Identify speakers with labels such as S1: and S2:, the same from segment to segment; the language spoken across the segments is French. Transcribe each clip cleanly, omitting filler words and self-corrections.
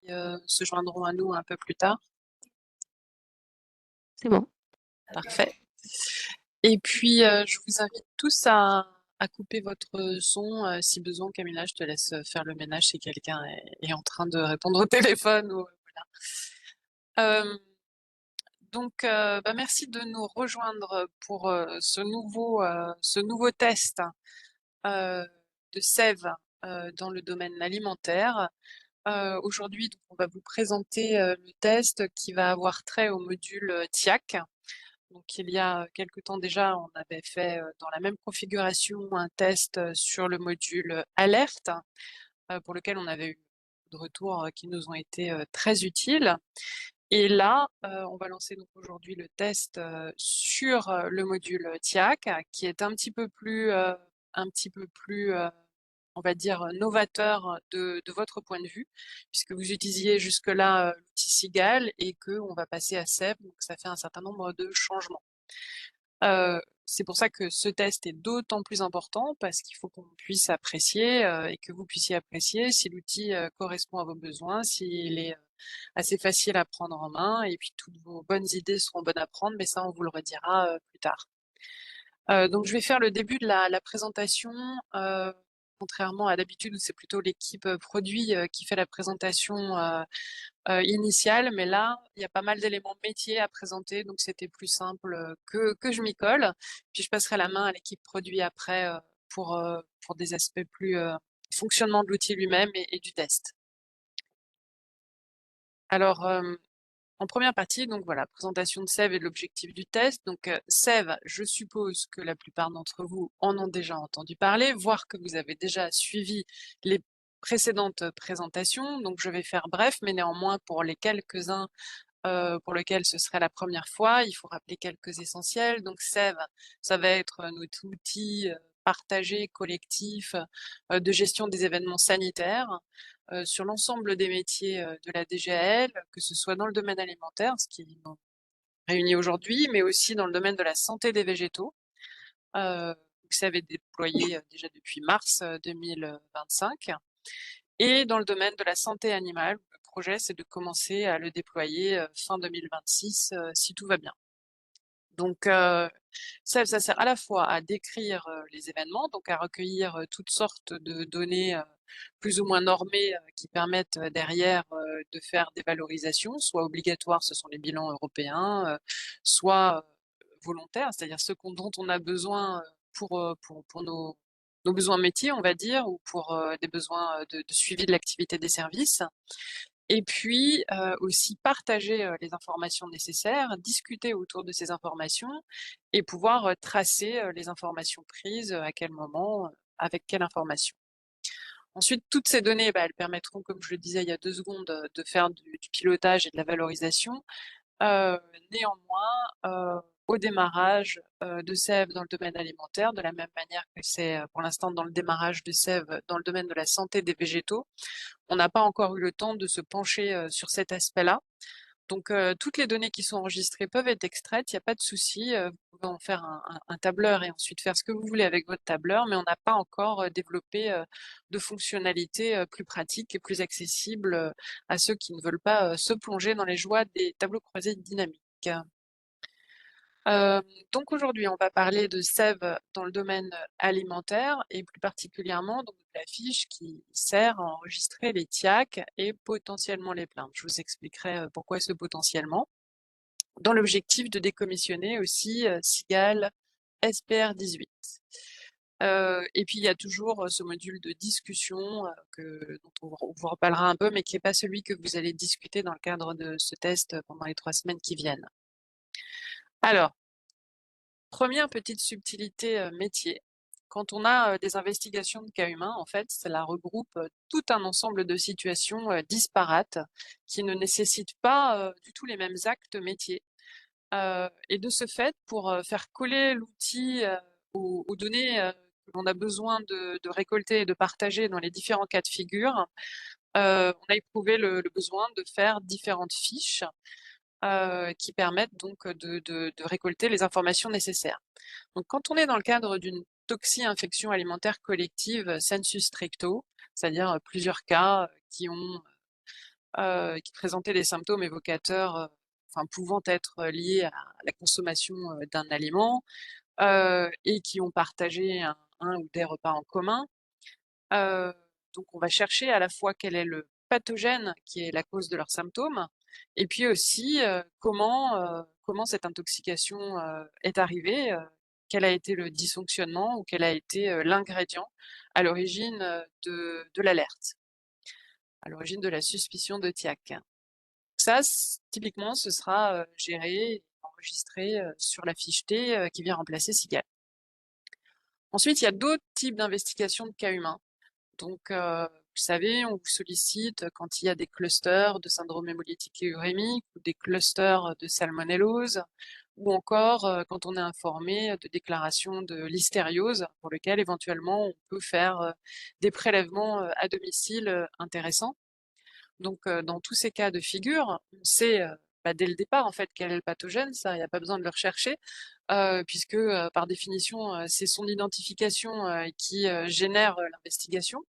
S1: se joindront à nous un peu plus tard.
S2: C'est bon.
S1: Parfait. Et puis, je vous invite tous à couper votre son si besoin. Camilla, je te laisse faire le ménage si quelqu'un est en train de répondre au téléphone. Voilà. Donc, bah, merci de nous rejoindre pour ce nouveau test euh, de sève dans le domaine alimentaire. Aujourd'hui, donc, on va vous présenter le test qui va avoir trait au module TIAC. Donc, il y a quelque temps déjà, on avait fait dans la même configuration un test sur le module alerte, pour lequel on avait eu de retours qui nous ont été très utiles. Et là, on va lancer donc aujourd'hui le test sur le module TIAC, qui est un petit peu plus on va dire, novateur de votre point de vue, puisque vous utilisiez jusque-là l'outil Sigal et qu'on va passer à SEB, donc ça fait un certain nombre de changements. C'est pour ça que ce test est d'autant plus important, parce qu'il faut qu'on puisse apprécier et que vous puissiez apprécier si l'outil correspond à vos besoins, s'il est assez facile à prendre en main, et puis toutes vos bonnes idées seront bonnes à prendre, mais ça on vous le redira plus tard. Donc je vais faire le début de la présentation, contrairement à d'habitude où c'est plutôt l'équipe produit qui fait la présentation initiale, mais là il y a pas mal d'éléments métiers à présenter, donc c'était plus simple que je m'y colle. Puis je passerai la main à l'équipe produit après pour des aspects plus fonctionnement de l'outil lui-même et du test. Alors, en première partie, donc voilà, présentation de Sève et de l'objectif du test. Donc Sève, je suppose que la plupart d'entre vous en ont déjà entendu parler, voire que vous avez déjà suivi les précédentes présentations. Donc je vais faire bref, mais néanmoins pour les quelques-uns pour lesquels ce serait la première fois, il faut rappeler quelques essentiels. Donc Sève, ça va être notre outil partagé, collectif, de gestion des événements sanitaires sur l'ensemble des métiers de la DGAL, que ce soit dans le domaine alimentaire, ce qui nous réunit aujourd'hui, mais aussi dans le domaine de la santé des végétaux. Ça avait déployé déjà depuis mars 2025. Et dans le domaine de la santé animale, le projet, c'est de commencer à le déployer fin 2026, si tout va bien. Donc, ça sert à la fois à décrire les événements, donc à recueillir toutes sortes de données plus ou moins normées qui permettent derrière de faire des valorisations, soit obligatoires, ce sont les bilans européens, soit volontaires, c'est-à-dire ceux dont on a besoin pour nos besoins métiers, on va dire, ou pour des besoins de suivi de l'activité des services. Et puis aussi partager les informations nécessaires, discuter autour de ces informations et pouvoir tracer les informations prises, à quel moment, avec quelle information. Ensuite, toutes ces données, bah, elles permettront, comme je le disais il y a 2 secondes, de faire du pilotage et de la valorisation. Néanmoins, au démarrage de Sève dans le domaine alimentaire, de la même manière que c'est pour l'instant dans le démarrage de Sève dans le domaine de la santé des végétaux, on n'a pas encore eu le temps de se pencher sur cet aspect-là. Donc, toutes les données qui sont enregistrées peuvent être extraites, il n'y a pas de souci. Vous pouvez en faire un tableur et ensuite faire ce que vous voulez avec votre tableur, mais on n'a pas encore développé de fonctionnalités plus pratiques et plus accessibles à ceux qui ne veulent pas se plonger dans les joies des tableaux croisés dynamiques. Euh, donc aujourd'hui, on va parler de sève dans le domaine alimentaire et plus particulièrement donc, de la fiche qui sert à enregistrer les TIAC et potentiellement les plaintes. Je vous expliquerai pourquoi ce potentiellement. Dans l'objectif de décommissionner aussi SIGAL SPR18. Et puis il y a toujours ce module de discussion dont on vous reparlera un peu, mais qui n'est pas celui que vous allez discuter dans le cadre de ce test pendant les 3 semaines qui viennent. Alors, première petite subtilité métier. Quand on a des investigations de cas humains, en fait, cela regroupe tout un ensemble de situations disparates qui ne nécessitent pas du tout les mêmes actes métiers. Et de ce fait, pour faire coller l'outil aux données que l'on a besoin de récolter et de partager dans les différents cas de figure, on a éprouvé le besoin de faire différentes fiches qui permettent donc de récolter les informations nécessaires. Donc, quand on est dans le cadre d'une toxi-infection alimentaire collective sensu stricto, c'est-à-dire plusieurs cas qui ont qui présentaient des symptômes évocateurs, enfin pouvant être liés à la consommation d'un aliment, et qui ont partagé un ou des repas en commun. Heu, donc on va chercher à la fois quel est le pathogène qui est la cause de leurs symptômes et puis aussi, comment cette intoxication, est arrivée, quel a été le dysfonctionnement ou quel a été, l'ingrédient à l'origine, de l'alerte, à l'origine de la suspicion de Thiac. Ça, typiquement, ce sera, géré et enregistré, sur la fiche T, qui vient remplacer SIGAL. Ensuite, il y a d'autres types d'investigations de cas humains. Donc, vous savez, on vous sollicite quand il y a des clusters de syndrome hémolytique et urémique ou des clusters de salmonellose ou encore, quand on est informé de déclaration de listériose pour lequel éventuellement on peut faire, des prélèvements, à domicile, intéressants. Donc, dans tous ces cas de figure, on sait, bah, dès le départ en fait quel est le pathogène, ça il n'y a pas besoin de le rechercher, puisque, par définition, c'est son identification, qui, génère, l'investigation.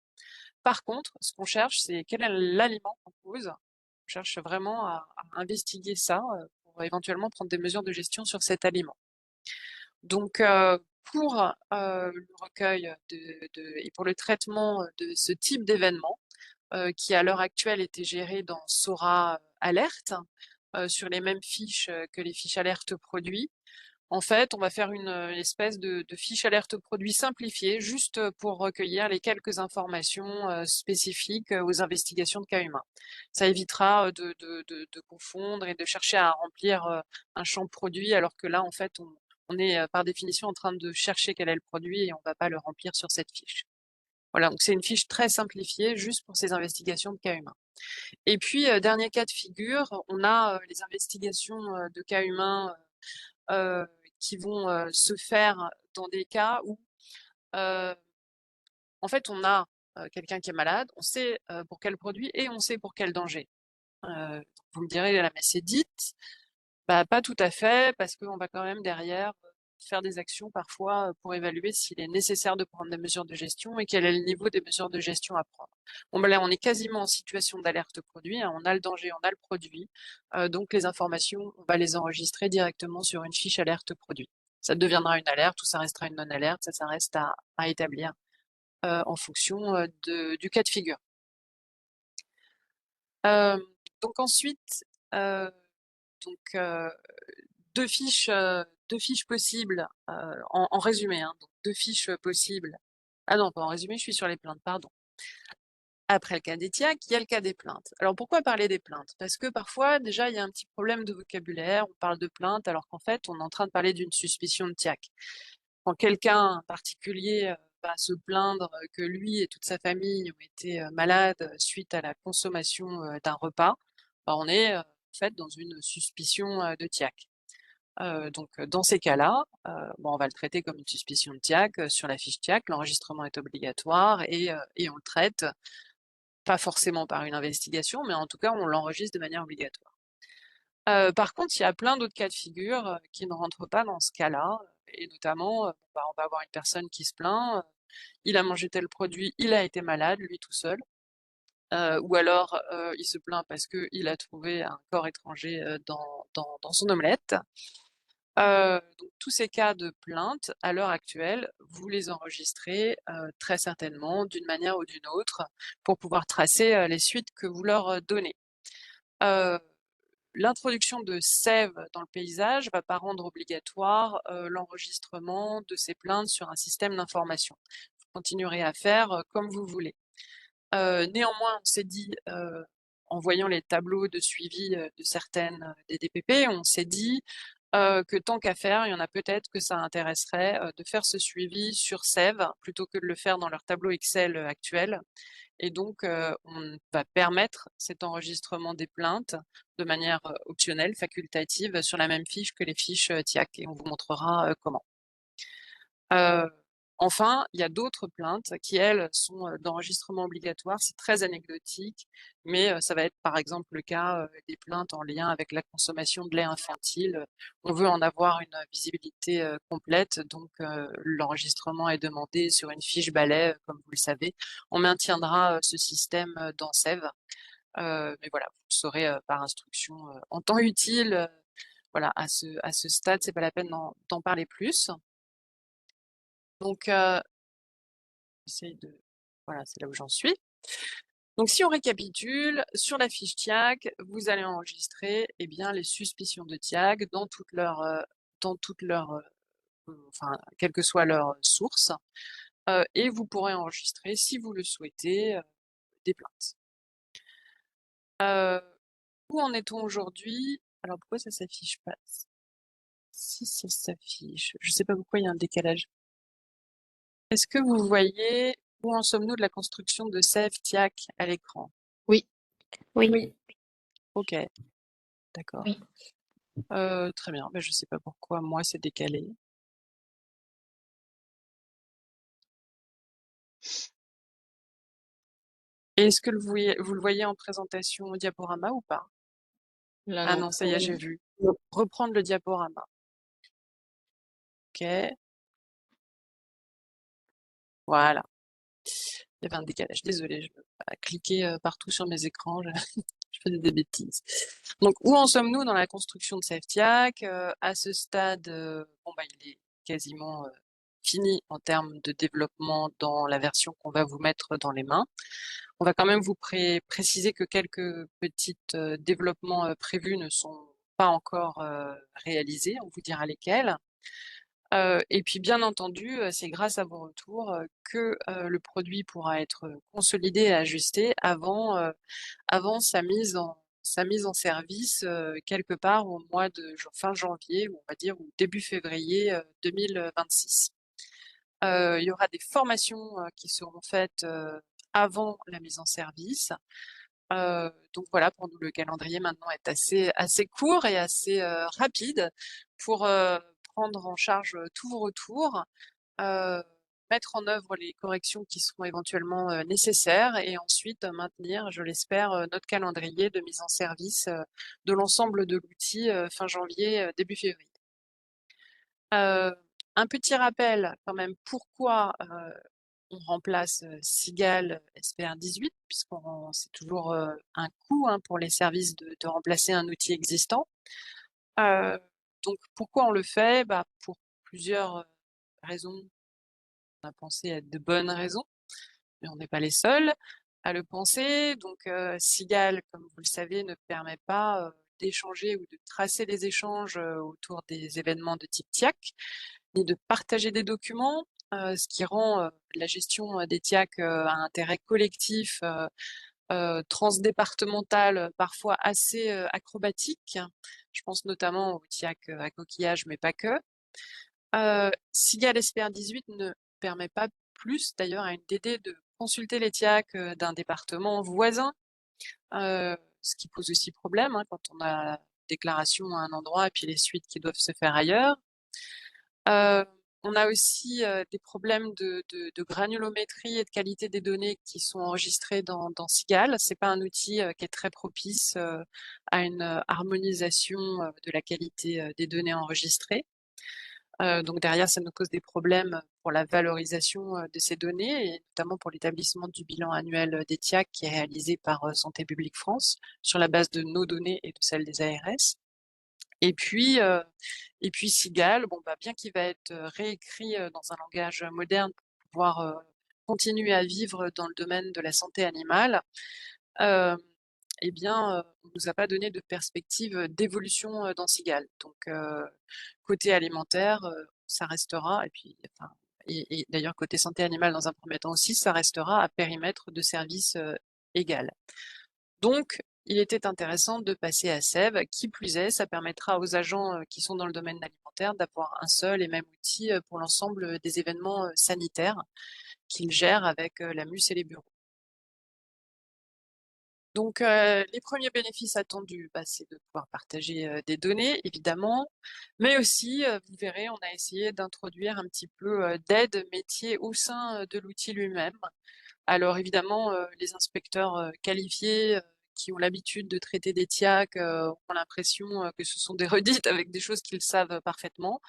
S1: Par contre, ce qu'on cherche, c'est quel est l'aliment qu'on pose. On cherche vraiment à investiguer ça, pour éventuellement prendre des mesures de gestion sur cet aliment. Donc, pour, le recueil et pour le traitement, de ce type d'événement, qui à l'heure actuelle était géré dans Sora Alert, sur les mêmes fiches, que les fiches alerte produits. En fait, on va faire une, espèce de fiche alerte produit simplifiée, juste, pour recueillir les quelques informations, spécifiques, aux investigations de cas humains. Ça évitera, de confondre et de chercher à remplir, un champ produit alors que là, en fait, on est, par définition en train de chercher quel est le produit et on va pas le remplir sur cette fiche. Voilà, donc c'est une fiche très simplifiée juste pour ces investigations de cas humains. Et puis, dernier cas de figure, on a, les investigations, de cas humains, heu, qui vont, se faire dans des cas où, heu, en fait, on a, quelqu'un qui est malade, on sait, pour quel produit et on sait pour quel danger. Vous me direz: «La messe est dite». Bah, pas tout à fait, parce qu'on va quand même derrière, faire des actions parfois, pour évaluer s'il est nécessaire de prendre des mesures de gestion et quel est le niveau des mesures de gestion à prendre. Bon, bah, là, on est quasiment en situation d'alerte produit, hein, on a le danger, on a le produit, donc les informations, on va les enregistrer directement sur une fiche alerte produit. Ça deviendra une alerte ou ça restera une non-alerte, ça reste à établir, en fonction, du cas de figure. Hem, donc ensuite, heu, donc 2 fiches possibles, en résumé, hein, donc 2 fiches, possibles. Ah non, pas en résumé, je suis sur les plaintes, pardon. Après le cas des TIAC, il y a le cas des plaintes. Alors pourquoi parler des plaintes? Parce que parfois, déjà, il y a un petit problème de vocabulaire, on parle de plainte alors qu'en fait, on est en train de parler d'une suspicion de TIAC. Quand quelqu'un en particulier, va se plaindre, que lui et toute sa famille ont été, malades, suite à la consommation, d'un repas, bah, on est, en fait dans une suspicion, de TIAC. Donc, dans ces cas-là, bon, on va le traiter comme une suspicion de TIAC, sur la fiche TIAC, l'enregistrement est obligatoire et on le traite, pas forcément par une investigation, mais en tout cas, on l'enregistre de manière obligatoire. Par contre, il y a plein d'autres cas de figure, qui ne rentrent pas dans ce cas-là, et notamment, bah, on va avoir une personne qui se plaint, il a mangé tel produit, il a été malade, lui tout seul, ou alors, il se plaint parce qu'il a trouvé un corps étranger, dans son omelette. Donc tous ces cas de plainte, à l'heure actuelle, vous les enregistrez, très certainement d'une manière ou d'une autre pour pouvoir tracer, les suites que vous leur, donnez. Heu, L'introduction de sève dans le paysage va pas rendre obligatoire, l'enregistrement de ces plaintes sur un système d'information. Vous continuerez à faire, comme vous voulez. Néanmoins, on s'est dit, en voyant les tableaux de suivi, de certaines, des DPP, on s'est dit, que tant qu'à faire, il y en a peut-être que ça intéresserait, de faire ce suivi sur Sève plutôt que de le faire dans leur tableau Excel, actuel, et donc on va permettre cet enregistrement des plaintes de manière, optionnelle, facultative, sur la même fiche que les fiches, TIAC, et on vous montrera, comment. Heu, enfin, il y a d'autres plaintes qui, elles, sont, d'enregistrement obligatoire. C'est très anecdotique, mais ça va être, par exemple, le cas, des plaintes en lien avec la consommation de lait infantile. On veut en avoir une visibilité, complète, donc l'enregistrement est demandé sur une fiche balai, comme vous le savez. On maintiendra, ce système, dans Sève. Mais voilà, vous le saurez par instruction en temps utile. Voilà, à ce stade, c'est pas la peine d'en parler plus. Donc, j'essaye de... Voilà, c'est là où j'en suis. Donc, si on récapitule, sur la fiche TIAC, vous allez enregistrer bien, les suspicions de TIAC dans toute leur enfin, quelle que soit leur source, et vous pourrez enregistrer, si vous le souhaitez, des plaintes. Où en est-on aujourd'hui? Alors, pourquoi ça s'affiche pas? Si ça s'affiche, je sais pas pourquoi il y a un décalage. Est-ce que vous voyez où en sommes-nous de la construction de Sève TIAC à l'écran?
S2: Oui.
S3: Oui.
S1: Ok, d'accord.
S3: Oui.
S1: Très bien, je sais pas pourquoi moi c'est décalé. Et est-ce que vous le voyez en présentation au diaporama ou pas?
S2: Là,
S1: Ah
S2: non.
S1: non, ça y est, j'ai vu.
S3: Non.
S1: Reprendre le diaporama. Ok, voilà. Il y avait un décalage. Désolée, je ne peux pas cliquer partout sur mes écrans. Je faisais des bêtises. Donc, où en sommes-nous dans la construction de SafeTIAC? À ce stade, il est quasiment fini en termes de développement dans la version qu'on va vous mettre dans les mains. On va quand même vous préciser que quelques petits développements prévus ne sont pas encore réalisés. On vous dira lesquels. Et puis bien entendu, c'est grâce à vos retours que le produit pourra être consolidé et ajusté avant sa mise en service quelque part au mois de fin janvier, ou on va dire, ou début février 2026. Il y aura des formations qui seront faites avant la mise en service. Donc voilà, pour nous, le calendrier maintenant est assez court et assez rapide pour prendre en charge tous vos retours, mettre en œuvre les corrections qui seront éventuellement nécessaires, et ensuite maintenir, je l'espère, notre calendrier de mise en service de l'ensemble de l'outil fin janvier, début février. Un petit rappel quand même, pourquoi on remplace Sigal SPR18, puisqu'on c'est toujours un coût pour les services de remplacer un outil existant. Donc pourquoi on le fait? Pour plusieurs raisons. On a pensé être de bonnes raisons, mais on n'est pas les seuls à le penser. Donc Sigal, comme vous le savez, ne permet pas d'échanger ou de tracer les échanges autour des événements de type TIAC, ni de partager des documents, ce qui rend la gestion des TIAC à intérêt collectif, transdépartemental, parfois assez acrobatique. Je pense notamment au TIAC à coquillage, mais pas que. Sigal SPR18 ne permet pas plus, d'ailleurs, à une DD de consulter les TIAC d'un département voisin, ce qui pose aussi problème quand on a déclaration à un endroit et puis les suites qui doivent se faire ailleurs. On a aussi des problèmes de granulométrie et de qualité des données qui sont enregistrées dans Sigal. C'est pas un outil qui est très propice à une harmonisation de la qualité des données enregistrées. Donc derrière, ça nous cause des problèmes pour la valorisation de ces données, et notamment pour l'établissement du bilan annuel des TIAC qui est réalisé par Santé publique France sur la base de nos données et de celles des ARS. Et puis Sigal, bien qu'il va être réécrit dans un langage moderne pour pouvoir continuer à vivre dans le domaine de la santé animale, on nous a pas donné de perspective d'évolution dans Sigal. Donc côté alimentaire, ça restera, et puis enfin, et d'ailleurs côté santé animale dans un premier temps aussi, ça restera à périmètre de service égal. Donc, il était intéressant de passer à Sève. Qui plus est, ça permettra aux agents qui sont dans le domaine alimentaire d'avoir un seul et même outil pour l'ensemble des événements sanitaires qu'ils gèrent avec la MUS et les bureaux. Donc, les premiers bénéfices attendus, c'est de pouvoir partager des données, évidemment, mais aussi, vous verrez, on a essayé d'introduire un petit peu d'aide métier au sein de l'outil lui-même. Alors évidemment, les inspecteurs qualifiés qui ont l'habitude de traiter des TIAC ont l'impression que ce sont des redites avec des choses qu'ils savent parfaitement.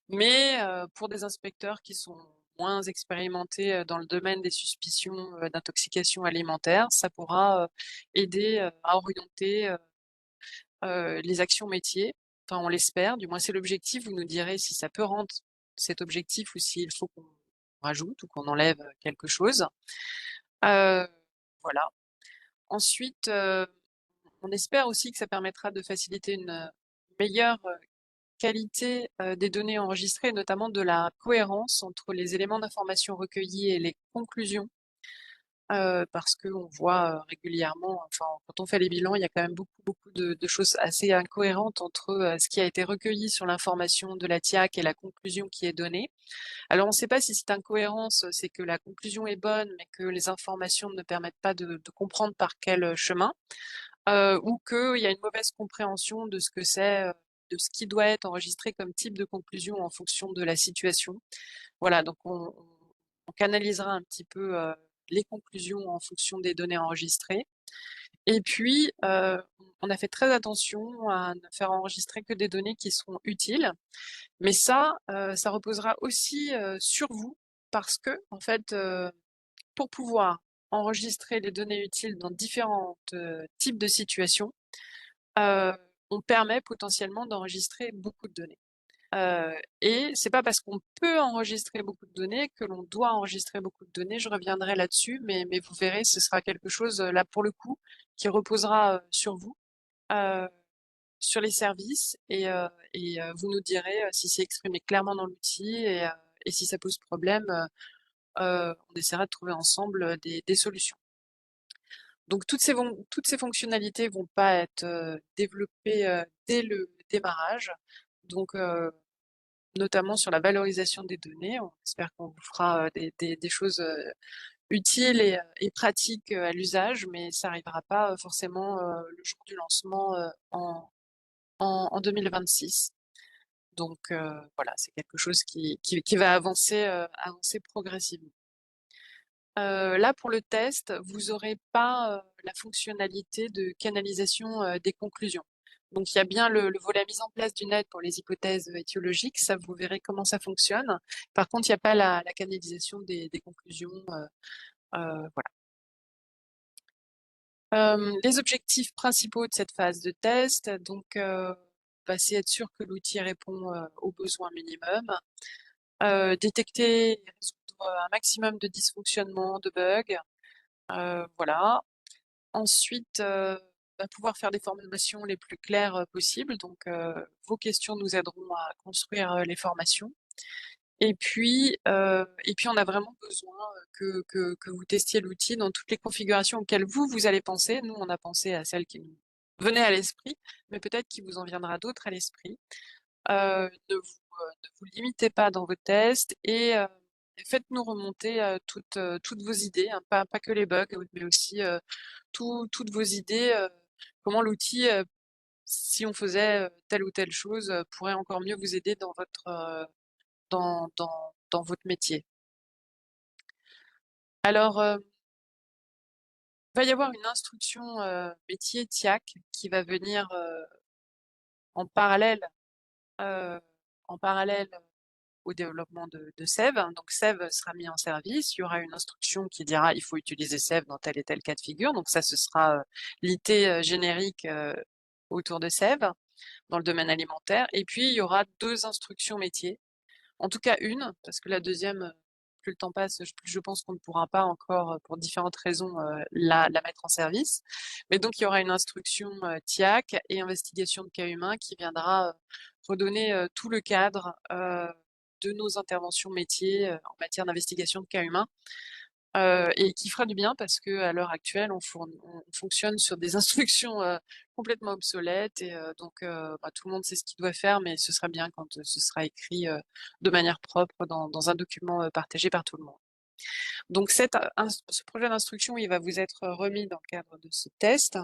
S1: Mais pour des inspecteurs qui sont moins expérimenté dans le domaine des suspicions d'intoxication alimentaire, ça pourra aider à orienter les actions métiers. Enfin, on l'espère, du moins c'est l'objectif. Vous nous direz si ça peut rendre cet objectif ou s'il faut qu'on rajoute ou qu'on enlève quelque chose. Heu, voilà. Ensuite, on espère aussi que ça permettra de faciliter une meilleure qualité des données enregistrées, notamment de la cohérence entre les éléments d'information recueillis et les conclusions. Parce qu'on voit régulièrement, enfin, quand on fait les bilans, il y a quand même beaucoup de choses assez incohérentes entre ce qui a été recueilli sur l'information de la TIAC et la conclusion qui est donnée. Alors, on ne sait pas si cette incohérence, c'est que la conclusion est bonne, mais que les informations ne permettent pas de comprendre par quel chemin, ou qu'il y a une mauvaise compréhension de ce que c'est, de ce qui doit être enregistré comme type de conclusion en fonction de la situation. Voilà, donc on canalisera un petit peu les conclusions en fonction des données enregistrées. Et puis, on a fait très attention à ne faire enregistrer que des données qui seront utiles. Mais ça reposera aussi sur vous, parce que, en fait, pour pouvoir enregistrer les données utiles dans différents types de situations, euh, on permet potentiellement d'enregistrer beaucoup de données. Et c'est pas parce qu'on peut enregistrer beaucoup de données que l'on doit enregistrer beaucoup de données. Je reviendrai là-dessus, mais vous verrez, ce sera quelque chose, là, pour le coup, qui reposera sur vous, euh, sur les services, et vous nous direz si c'est exprimé clairement dans l'outil, et si ça pose problème, on essaiera de trouver ensemble des solutions. Donc toutes ces fonctionnalités vont pas être développées dès le démarrage. Donc notamment sur la valorisation des données. On espère qu'on vous fera des choses utiles et pratiques à l'usage, mais ça n'arrivera pas forcément le jour du lancement en 2026. Donc voilà, c'est quelque chose qui va avancer progressivement. Là, pour le test, vous n'aurez pas la fonctionnalité de canalisation des conclusions. Donc, il y a bien le volet mise en place d'une aide pour les hypothèses étiologiques, ça vous verrez comment ça fonctionne. Par contre, il n'y a pas la canalisation des conclusions. Voilà. Les objectifs principaux de cette phase de test, donc, c'est être sûr que l'outil répond aux besoins minimums, détecter et résoudre un maximum de dysfonctionnements, de bugs, voilà. Ensuite, pouvoir faire des formulations les plus claires possibles. Donc, vos questions nous aideront à construire les formations. Et puis, on a vraiment besoin que vous testiez l'outil dans toutes les configurations auxquelles vous allez penser. Nous, on a pensé à celles qui nous venaient à l'esprit, mais peut-être qu'il vous en viendra d'autres à l'esprit. Ne vous limitez pas dans vos tests, et faites-nous remonter toutes vos idées, hein, pas que les bugs, mais aussi toutes vos idées, comment l'outil, si on faisait telle ou telle chose, pourrait encore mieux vous aider dans votre métier. Alors, il va y avoir une instruction métier TIAC qui va venir en parallèle, euh, en parallèle au développement de Sève. Donc Sève sera mis en service. Il y aura une instruction qui dira il faut utiliser Sève dans tel et tel cas de figure. Donc ça, ce sera l'IT générique autour de Sève dans le domaine alimentaire. Et puis il y aura deux instructions métiers. En tout cas une, parce que la deuxième, plus le temps passe, je pense qu'on ne pourra pas encore, pour différentes raisons, la mettre en service. Mais donc il y aura une instruction TIAC et investigation de cas humains qui viendra redonner tout le cadre de nos interventions métiers en matière d'investigation de cas humains, et qui fera du bien parce qu'à l'heure actuelle, on fonctionne sur des instructions complètement obsolètes, et donc tout le monde sait ce qu'il doit faire, mais ce sera bien quand ce sera écrit de manière propre dans un document partagé par tout le monde. Donc ce projet d'instruction, il va vous être remis dans le cadre de ce test.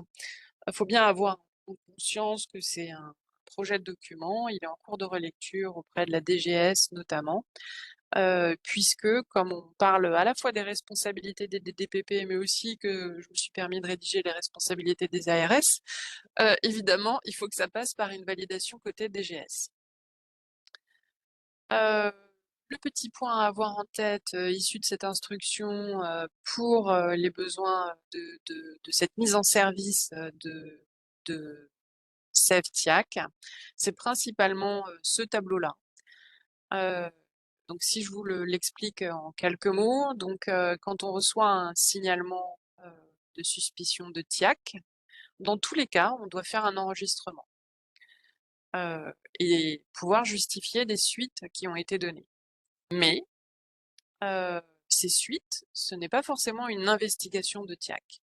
S1: Il faut bien avoir conscience que c'est un projet de document, il est en cours de relecture auprès de la DGS notamment, puisque comme on parle à la fois des responsabilités des DPP, mais aussi que je me suis permis de rédiger les responsabilités des ARS, évidemment, il faut que ça passe par une validation côté DGS. le petit point à avoir en tête issu de cette instruction pour les besoins de cette mise en service de SEV-TIAC, c'est principalement ce tableau-là. Donc si je vous l'explique en quelques mots, donc quand on reçoit un signalement de suspicion de TIAC, dans tous les cas, on doit faire un enregistrement et pouvoir justifier des suites qui ont été données. Mais ces suites, ce n'est pas forcément une investigation de TIAC.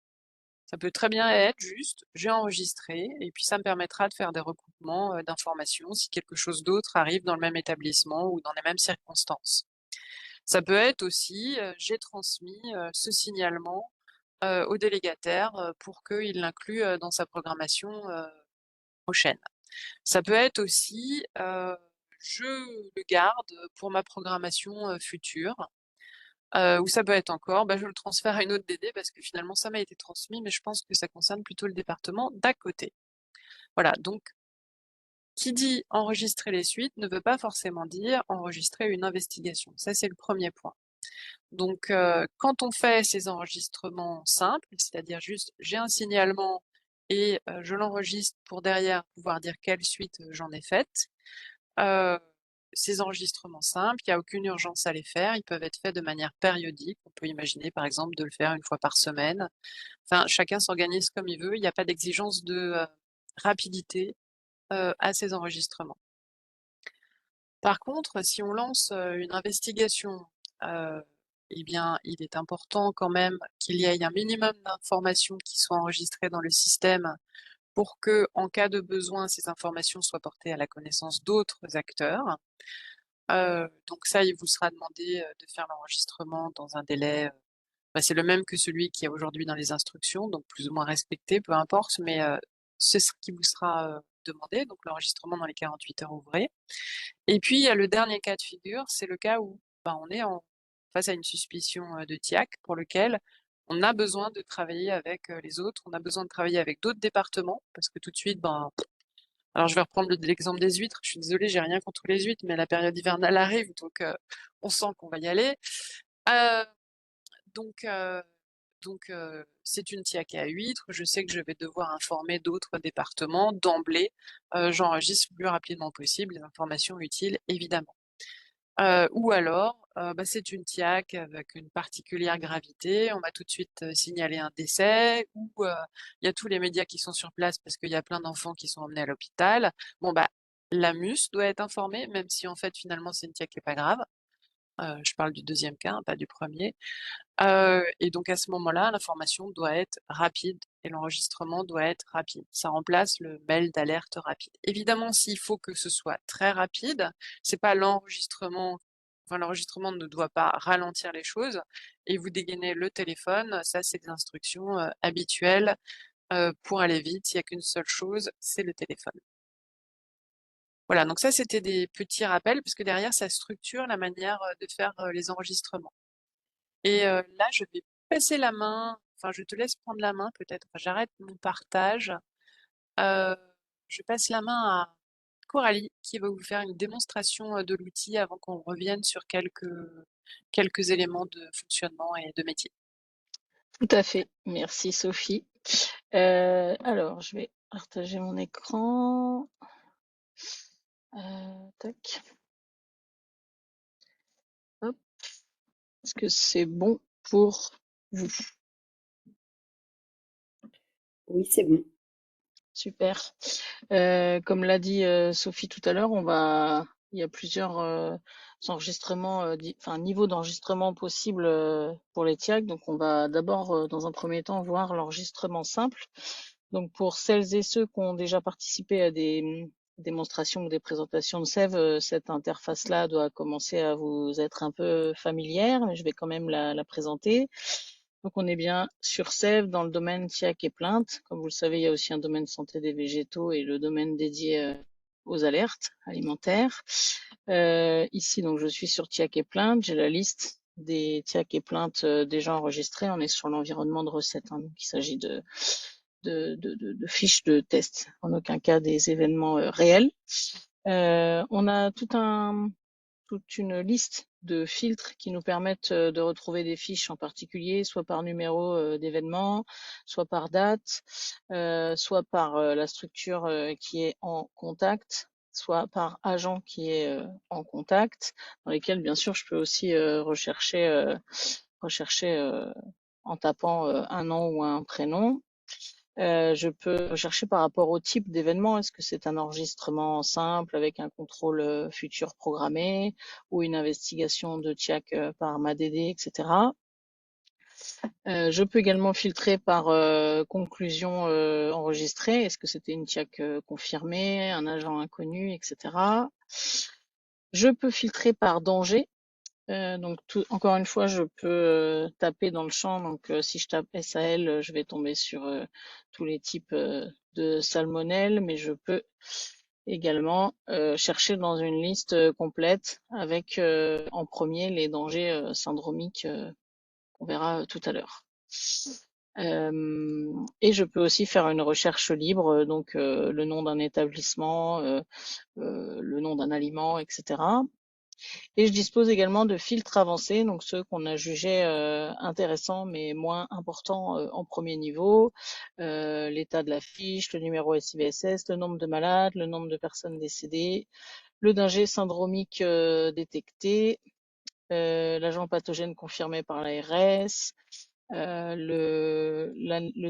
S1: Ça peut très bien être juste, j'ai enregistré et puis ça me permettra de faire des recoupements d'informations si quelque chose d'autre arrive dans le même établissement ou dans les mêmes circonstances. Ça peut être aussi, j'ai transmis ce signalement au délégataire pour qu'il l'inclue dans sa programmation prochaine. Ça peut être aussi, je le garde pour ma programmation future. Ou ça peut être encore, bah, je le transfère à une autre DD parce que finalement ça m'a été transmis, mais je pense que ça concerne plutôt le département d'à côté. Voilà, donc qui dit enregistrer les suites ne veut pas forcément dire enregistrer une investigation. Ça, c'est le premier point. Donc, quand on fait ces enregistrements simples, c'est-à-dire juste j'ai un signalement et je l'enregistre pour derrière pouvoir dire quelle suite j'en ai faite, ces enregistrements simples, il n'y a aucune urgence à les faire, ils peuvent être faits de manière périodique. On peut imaginer par exemple de le faire une fois par semaine. Enfin, chacun s'organise comme il veut, il n'y a pas d'exigence de rapidité à ces enregistrements. Par contre, si on lance une investigation, eh bien, il est important quand même qu'il y ait un minimum d'informations qui soient enregistrées dans le système pour que, en cas de besoin, ces informations soient portées à la connaissance d'autres acteurs. Donc ça, il vous sera demandé de faire l'enregistrement dans un délai, bah, c'est le même que celui qui est aujourd'hui dans les instructions, donc plus ou moins respecté, peu importe, mais c'est ce qui vous sera demandé, donc l'enregistrement dans les 48 heures ouvrées. Et puis, il y a le dernier cas de figure, c'est le cas où bah, on est face à une suspicion de TIAC pour lequel on a besoin de travailler avec les autres, on a besoin de travailler avec d'autres départements, parce que tout de suite, ben, alors je vais reprendre l'exemple des huîtres, je suis désolée, j'ai rien contre les huîtres, mais la période hivernale arrive, donc on sent qu'on va y aller. Euh, donc, c'est une TIAC à huîtres, je sais que je vais devoir informer d'autres départements d'emblée, j'enregistre le plus rapidement possible les informations utiles, évidemment. Ou alors, bah, c'est une TIAC avec une particulière gravité, on m'a tout de suite signalé un décès, ou il y a tous les médias qui sont sur place parce qu'il y a plein d'enfants qui sont emmenés à l'hôpital. Bon, bah, la MUS doit être informée, même si en fait, finalement, c'est une TIAC qui n'est pas grave. Je parle du deuxième cas, hein, pas du premier. Et donc à ce moment-là, l'information doit être rapide et l'enregistrement doit être rapide. Ça remplace le mail d'alerte rapide. Évidemment, s'il faut que ce soit très rapide, c'est pas l'enregistrement, enfin l'enregistrement ne doit pas ralentir les choses et vous dégainez le téléphone, ça c'est des instructions habituelles pour aller vite, il n'y a qu'une seule chose, c'est le téléphone. Voilà, donc ça c'était des petits rappels parce que derrière ça structure la manière de faire les enregistrements. Et là, je vais passer la main, enfin, je te laisse prendre la main peut-être. Enfin, j'arrête mon partage. Euh, je passe la main à Coralie qui va vous faire une démonstration de l'outil avant qu'on revienne sur quelques éléments de fonctionnement et de métier.
S2: Tout à fait. Merci Sophie. Alors, je vais partager mon écran. Tac. Hop. Est-ce que c'est bon pour vous?
S3: Oui, c'est bon.
S2: Super. Comme l'a dit Sophie tout à l'heure, il y a plusieurs enregistrements, enfin niveaux d'enregistrement possibles pour les TIAC. Donc, on va d'abord, dans un premier temps, voir l'enregistrement simple. Donc, pour celles et ceux qui ont déjà participé à des démonstrations ou des présentations de SEV, cette interface-là doit commencer à vous être un peu familière, mais je vais quand même la présenter. Donc, on est bien sur SEV dans le domaine TIAC et plainte. Comme vous le savez, il y a aussi un domaine santé des végétaux et le domaine dédié aux alertes alimentaires. Ici, donc, je suis sur TIAC et plainte. J'ai la liste des TIAC et plaintes déjà enregistrées. On est sur l'environnement de recettes. Hein, donc, il s'agit de fiches de test, en aucun cas des événements réels. On a tout toute une liste de filtres qui nous permettent de retrouver des fiches en particulier, soit par numéro d'événement, soit par date, soit par la structure qui est en contact, soit par agent qui est en contact, dans lesquels bien sûr je peux aussi rechercher en tapant un nom ou un prénom. Je peux rechercher par rapport au type d'événement. Est-ce que c'est un enregistrement simple avec un contrôle futur programmé ou une investigation de TIAC par MADD, etc. Je peux également filtrer par conclusion enregistrée. Est-ce que c'était une TIAC confirmée, un agent inconnu, etc. Je peux filtrer par danger. Donc encore une fois, je peux taper dans le champ. Donc si je tape SAL, je vais tomber sur tous les types de salmonelle, mais je peux également chercher dans une liste complète avec en premier les dangers syndromiques qu'on verra tout à l'heure. Et je peux aussi faire une recherche libre, donc le nom d'un établissement, le nom d'un aliment, etc. Et je dispose également de filtres avancés, donc ceux qu'on a jugés intéressants mais moins importants en premier niveau, l'état de la fiche, le numéro SIVSS, le nombre de malades, le nombre de personnes décédées, le danger syndromique détecté, l'agent pathogène confirmé par l'ARS, le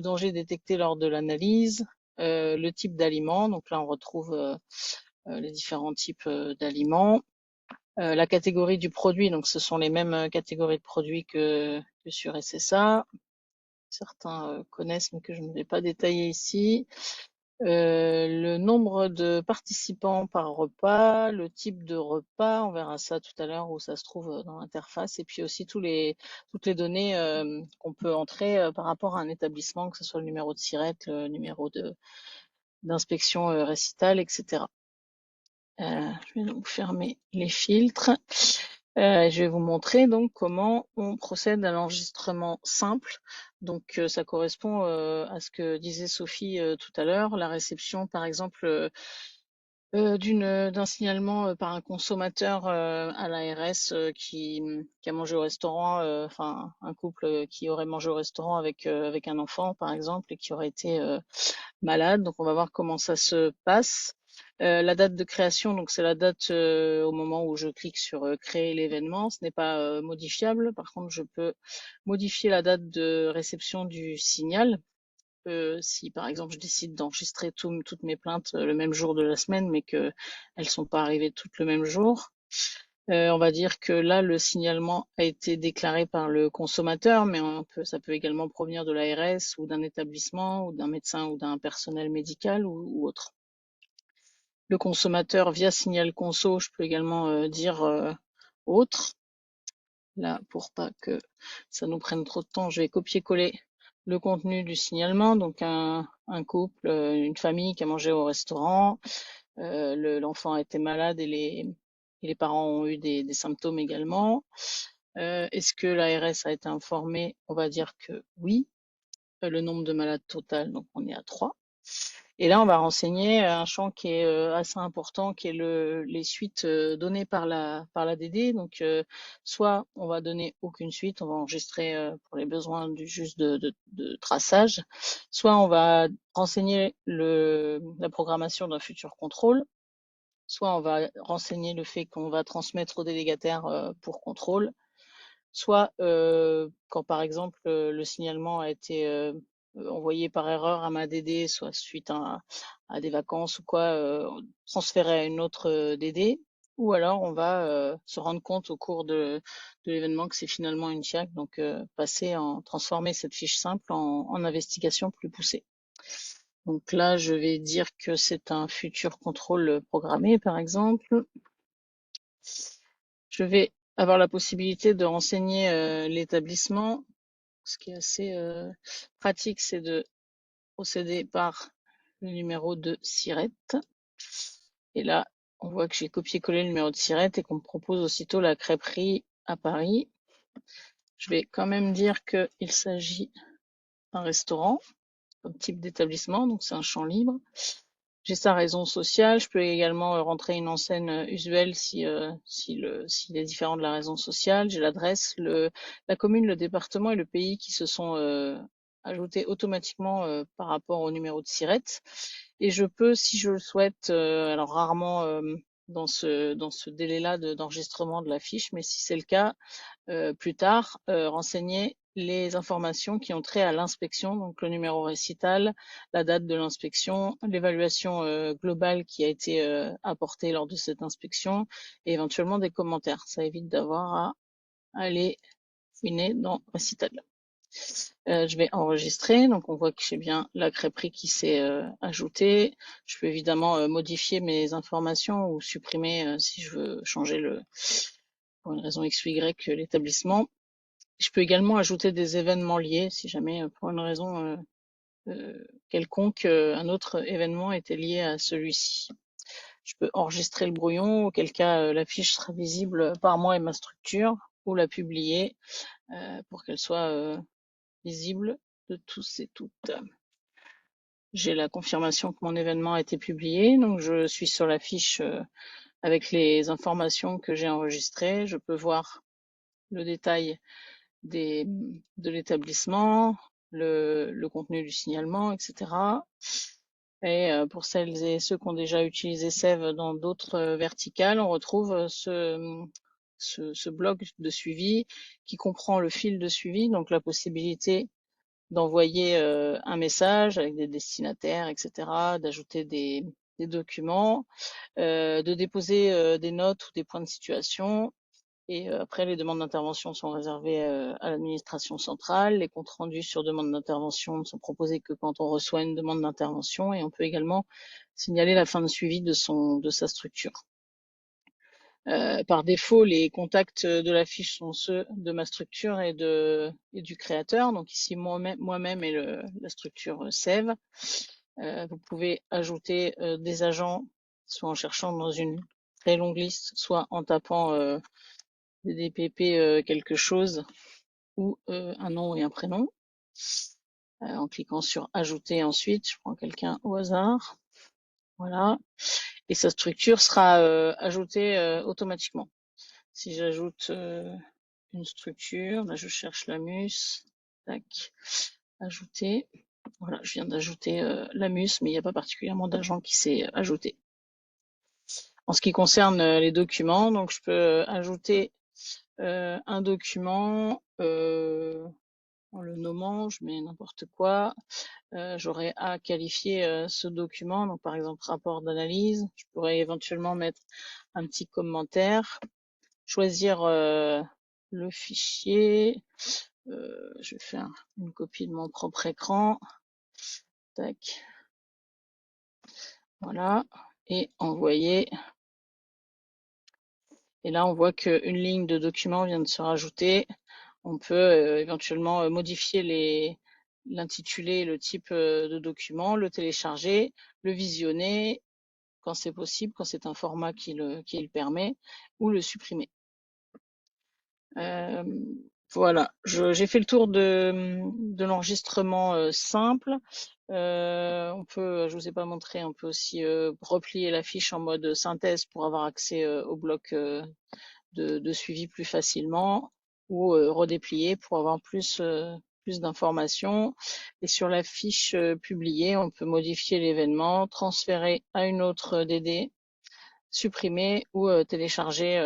S2: danger détecté lors de l'analyse, le type d'aliment, donc là on retrouve les différents types d'aliments, la catégorie du produit, donc ce sont les mêmes catégories de produits que sur SSA. Certains connaissent, mais que je ne vais pas détailler ici. Le nombre de participants par repas, le type de repas, on verra ça tout à l'heure où ça se trouve dans l'interface, et puis aussi toutes les données qu'on peut entrer par rapport à un établissement, que ce soit le numéro de SIRET, le numéro d'inspection récitale, etc. Je vais donc fermer les filtres. Je vais vous montrer donc comment on procède à l'enregistrement simple. Donc ça correspond à ce que disait Sophie tout à l'heure, la réception par exemple d'un signalement par un consommateur à l'ARS qui a mangé au restaurant, enfin un couple qui aurait mangé au restaurant avec un enfant par exemple et qui aurait été malade. Donc on va voir comment ça se passe. La date de création, donc c'est la date au moment où je clique sur créer l'événement. Ce n'est pas modifiable. Par contre, je peux modifier la date de réception du signal. Si par exemple je décide d'enregistrer toutes mes plaintes le même jour de la semaine, mais que elles sont pas arrivées toutes le même jour, on va dire que là le signalement a été déclaré par le consommateur, mais ça peut également provenir de l'ARS ou d'un établissement ou d'un médecin ou d'un personnel médical ou autre. Le consommateur via signal conso, je peux également dire autre. Là, pour pas que ça nous prenne trop de temps, je vais copier-coller le contenu du signalement. Donc un couple, une famille qui a mangé au restaurant, l'enfant a été malade et les parents ont eu des symptômes également. Est-ce que l'ARS a été informée? On va dire que oui. Le nombre de malades total, donc on est à 3. Et là, on va renseigner un champ qui est assez important, qui est les suites données par la DD. Donc, soit on va donner aucune suite, on va enregistrer pour les besoins juste de traçage, soit on va renseigner la programmation d'un futur contrôle, soit on va renseigner le fait qu'on va transmettre au délégataire pour contrôle, soit quand par exemple le signalement a été envoyé par erreur à ma DD, soit suite à des vacances ou quoi, transféré à une autre DD, ou alors on va se rendre compte au cours de l'événement que c'est finalement une TIAC, donc transformer cette fiche simple en investigation plus poussée. Donc là, je vais dire que c'est un futur contrôle programmé, par exemple. Je vais avoir la possibilité de renseigner l'établissement. Ce qui est assez pratique, c'est de procéder par le numéro de SIRET. Et là, on voit que j'ai copié-collé le numéro de SIRET et qu'on me propose aussitôt la crêperie à Paris. Je vais quand même dire qu'il s'agit d'un restaurant comme type d'établissement, donc c'est un champ libre. J'ai sa raison sociale. Je peux également rentrer une enseigne usuelle s'il est différent de la raison sociale. J'ai l'adresse, la commune, le département et le pays qui se sont ajoutés automatiquement par rapport au numéro de SIRET. Et je peux, si je le souhaite, alors rarement dans ce délai-là d'enregistrement de la fiche, mais si c'est le cas, plus tard, renseigner les informations qui ont trait à l'inspection, donc le numéro récital, la date de l'inspection, l'évaluation globale qui a été apportée lors de cette inspection et éventuellement des commentaires. Ça évite d'avoir à aller fouiner dans récital. Je vais enregistrer, donc on voit que j'ai bien la crêperie qui s'est ajoutée. Je peux évidemment modifier mes informations ou supprimer si je veux changer pour une raison X ou Y l'établissement. Je peux également ajouter des événements liés si jamais pour une raison quelconque un autre événement était lié à celui-ci. Je peux enregistrer le brouillon, auquel cas la fiche sera visible par moi et ma structure, ou la publier pour qu'elle soit visible de tous et toutes. J'ai la confirmation que mon événement a été publié, donc je suis sur la fiche avec les informations que j'ai enregistrées. Je peux voir le détail de l'établissement, le contenu du signalement, etc. Et pour celles et ceux qui ont déjà utilisé Sève dans d'autres verticales, on retrouve ce bloc de suivi qui comprend le fil de suivi, donc la possibilité d'envoyer un message avec des destinataires, etc., d'ajouter des documents, de déposer des notes ou des points de situation. Et après, les demandes d'intervention sont réservées à l'administration centrale. Les comptes rendus sur demande d'intervention ne sont proposés que quand on reçoit une demande d'intervention, et on peut également signaler la fin de suivi de sa structure. Par défaut, les contacts de la fiche sont ceux de ma structure et du créateur. Donc ici, moi-même et la structure Sève. Vous pouvez ajouter des agents, soit en cherchant dans une très longue liste, soit en tapant DDPP quelque chose ou un nom et un prénom. En cliquant sur ajouter ensuite, je prends quelqu'un au hasard. Voilà. Et sa structure sera ajoutée automatiquement. Si j'ajoute une structure, là je cherche l'AMUS, tac, ajouter. Voilà, je viens d'ajouter l'AMUS, mais il n'y a pas particulièrement d'agent qui s'est ajouté. En ce qui concerne les documents, donc je peux ajouter un document en le nommant, je mets n'importe quoi. J'aurai à qualifier ce document, donc par exemple rapport d'analyse. Je pourrais éventuellement mettre un petit commentaire, choisir le fichier. Je vais faire une copie de mon propre écran. Tac. Voilà. Et envoyer. Et là, on voit qu'une ligne de document vient de se rajouter. On peut éventuellement modifier l'intitulé et le type de document, le télécharger, le visionner quand c'est possible, quand c'est un format qui le permet, ou le supprimer. Voilà, j'ai fait le tour de l'enregistrement simple. Je vous ai pas montré, on peut aussi replier la fiche en mode synthèse pour avoir accès au bloc de suivi plus facilement, ou redéplier pour avoir plus d'informations. Et sur la fiche publiée, on peut modifier l'événement, transférer à une autre DD, supprimer ou télécharger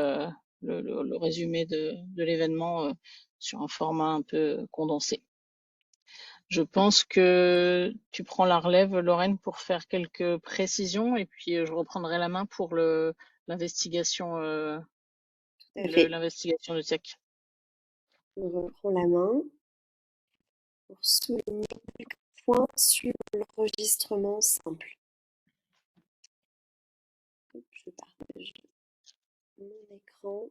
S2: le résumé de l'événement sur un format un peu condensé. Je pense que tu prends la relève, Lorraine, pour faire quelques précisions, et puis je reprendrai la main pour l'investigation
S3: Tout à fait.
S2: l'investigation de TIAC.
S3: Je reprends la main pour souligner quelques points sur l'enregistrement simple. Je partage mon écran.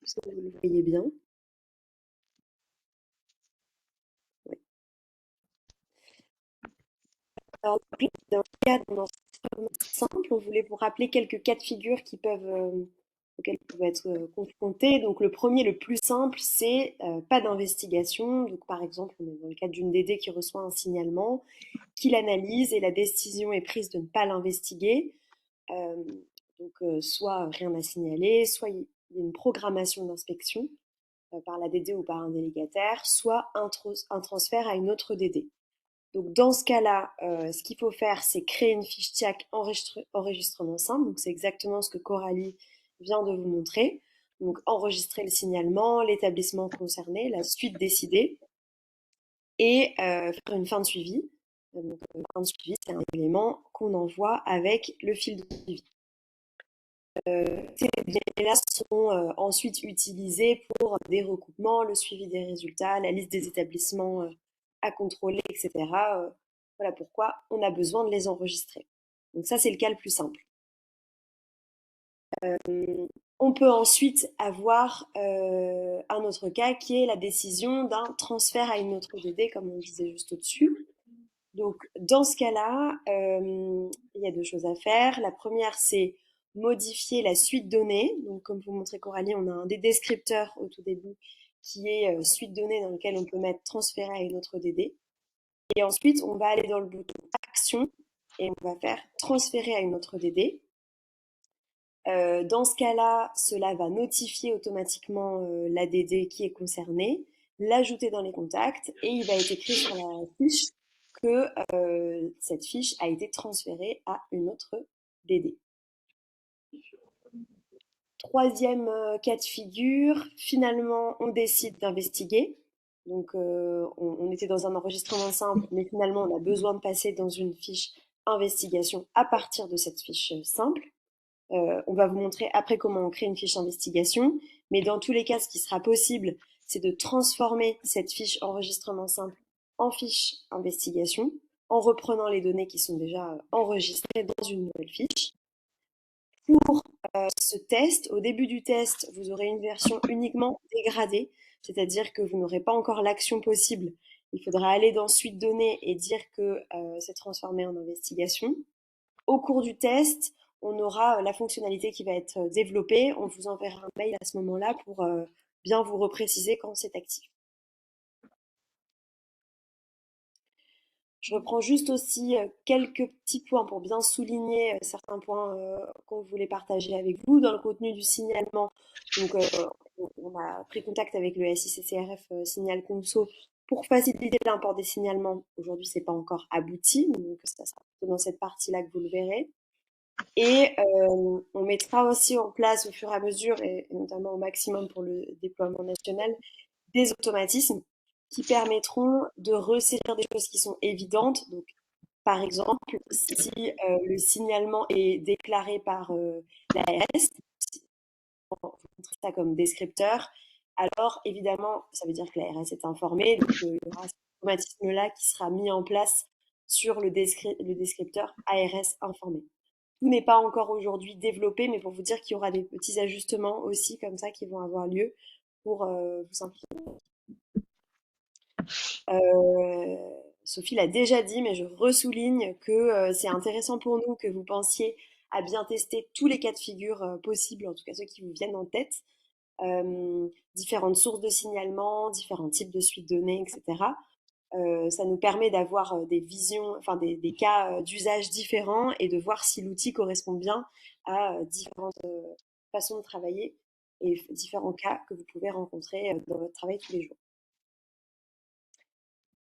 S3: Est-ce que vous le voyez bien? Oui. Alors, dans le cas d'un enregistrement simple, on voulait vous rappeler quelques cas de figure qui peuvent auxquels vous pouvez être confrontés. Donc le premier, le plus simple, c'est pas d'investigation. Donc par exemple, on est dans le cadre d'une DD qui reçoit un signalement, qui l'analyse et la décision est prise de ne pas l'investiguer. Soit rien à signaler, soit il y a une programmation d'inspection par la DD ou par un délégataire, soit un transfert à une autre DD. Donc dans ce cas-là, ce qu'il faut faire, c'est créer une fiche TIAC enregistrement simple. Donc c'est exactement ce que Coralie vient de vous montrer. Donc enregistrer le signalement, l'établissement concerné, la suite décidée, et faire une fin de suivi. Donc fin de suivi, c'est un élément qu'on envoie avec le fil de suivi. Ces données-là sont ensuite utilisées pour des recoupements, le suivi des résultats, la liste des établissements à contrôler, etc. Voilà pourquoi on a besoin de les enregistrer. Donc ça, c'est le cas le plus simple. On peut ensuite avoir un autre cas qui est la décision d'un transfert à une autre DD, comme on disait juste au-dessus. Donc dans ce cas-là, il y a deux choses à faire. La première, c'est modifier la suite donnée. Donc comme vous montrez Coralie, on a un des descripteurs au tout début qui est suite donnée dans lequel on peut mettre transférer à une autre DD. Et ensuite, on va aller dans le bouton action et on va faire transférer à une autre DD. Dans ce cas-là, cela va notifier automatiquement la DD qui est concernée, l'ajouter dans les contacts et il va être écrit sur la fiche que cette fiche a été transférée à une autre DD. Troisième cas de figure, finalement on décide d'investiguer. Donc on était dans un enregistrement simple, mais finalement on a besoin de passer dans une fiche investigation à partir de cette fiche simple. On va vous montrer après comment on crée une fiche investigation, mais dans tous les cas, ce qui sera possible, c'est de transformer cette fiche enregistrement simple en fiche investigation, en reprenant les données qui sont déjà enregistrées dans une nouvelle fiche. Pour ce test, au début du test, vous aurez une version uniquement dégradée, c'est-à-dire que vous n'aurez pas encore l'action possible. Il faudra aller dans Suite données et dire que c'est transformé en investigation. Au cours du test, on aura la fonctionnalité qui va être développée. On vous enverra un mail à ce moment-là pour bien vous repréciser quand c'est actif. Je reprends juste aussi quelques petits points pour bien souligner certains points qu'on voulait partager avec vous dans le contenu du signalement. Donc, on a pris contact avec le SICCRF Signal Conso pour faciliter l'import des signalements. Aujourd'hui, c'est pas encore abouti, donc ça sera plutôt dans cette partie-là que vous le verrez. Et on mettra aussi en place au fur et à mesure, et notamment au maximum pour le déploiement national, des automatismes qui permettront de ressaisir des choses qui sont évidentes. Donc, par exemple, si le signalement est déclaré par l'ARS, on montre ça comme descripteur, alors évidemment, ça veut dire que l'ARS est informée, donc il y aura cet automatisme-là qui sera mis en place sur le descripteur ARS informé. Tout n'est pas encore aujourd'hui développé, mais pour vous dire qu'il y aura des petits ajustements aussi comme ça qui vont avoir lieu pour vous simplifier. Sophie l'a déjà dit, mais je ressouligne que c'est intéressant pour nous que vous pensiez à bien tester tous les cas de figure possibles, en tout cas ceux qui vous viennent en tête, différentes sources de signalement, différents types de suites données, etc. Ça nous permet d'avoir des visions, enfin des cas d'usage différents et de voir si l'outil correspond bien à différentes façons de travailler et différents cas que vous pouvez rencontrer dans votre travail tous les jours.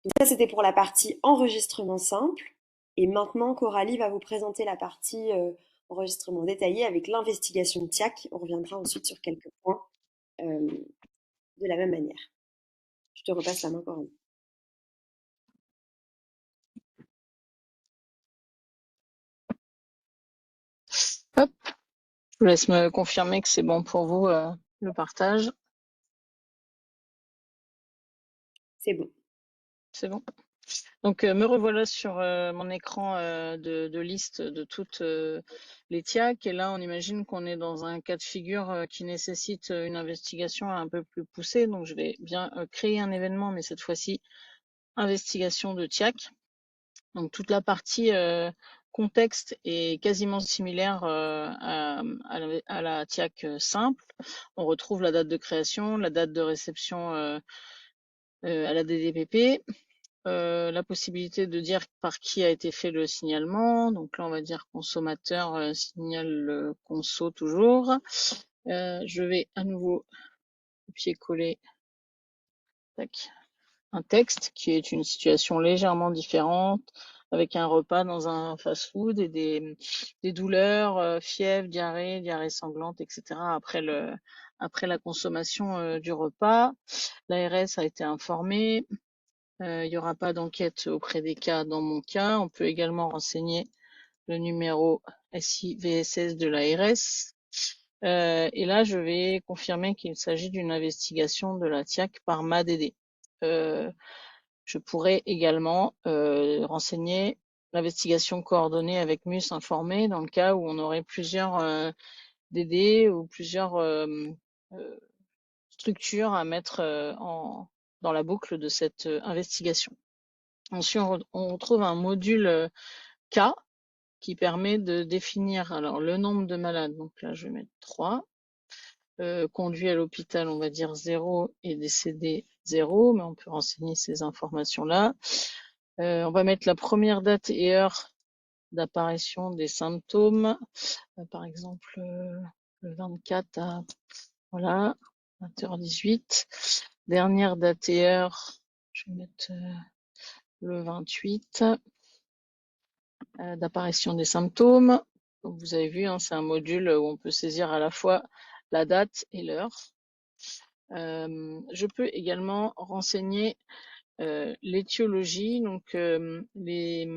S3: Donc ça, c'était pour la partie enregistrement simple. Et maintenant, Coralie va vous présenter la partie enregistrement détaillé avec l'investigation TIAC. On reviendra ensuite sur quelques points de la même manière. Je te repasse la main, Coralie.
S2: Hop, je vous laisse me confirmer que c'est bon pour vous le partage.
S3: C'est bon.
S2: C'est bon. Donc me revoilà sur mon écran de liste de toutes les TIAC. Et là, on imagine qu'on est dans un cas de figure qui nécessite une investigation un peu plus poussée. Donc je vais bien créer un événement, mais cette fois-ci, investigation de TIAC. Donc toute la partie contexte est quasiment similaire à la TIAC simple. On retrouve la date de création, la date de réception à la DDPP, la possibilité de dire par qui a été fait le signalement. Donc là, on va dire consommateur signale conso toujours. Je vais à nouveau copier-coller un texte qui est une situation légèrement différente avec un repas dans un fast-food et des douleurs, fièvre, diarrhée sanglante, etc. après la consommation du repas. L'ARS a été informée. Il n'y aura pas d'enquête auprès des cas dans mon cas. On peut également renseigner le numéro SIVSS de l'ARS. Et là, je vais confirmer qu'il s'agit d'une investigation de la TIAC par MADD. Je pourrais également renseigner l'investigation coordonnée avec MUS informé dans le cas où on aurait plusieurs DD ou plusieurs structures à mettre dans la boucle de cette investigation. Ensuite, on retrouve un module K qui permet de définir alors le nombre de malades. Donc là, je vais mettre 3. Conduit à l'hôpital, on va dire 0 et décédé 0, mais on peut renseigner ces informations-là. On va mettre la première date et heure d'apparition des symptômes. Par exemple, le 24 à voilà, 20h18. Dernière date et heure, je vais mettre le 28 d'apparition des symptômes. Donc vous avez vu, hein, c'est un module où on peut saisir à la fois la date et l'heure. Je peux également renseigner l'étiologie, donc les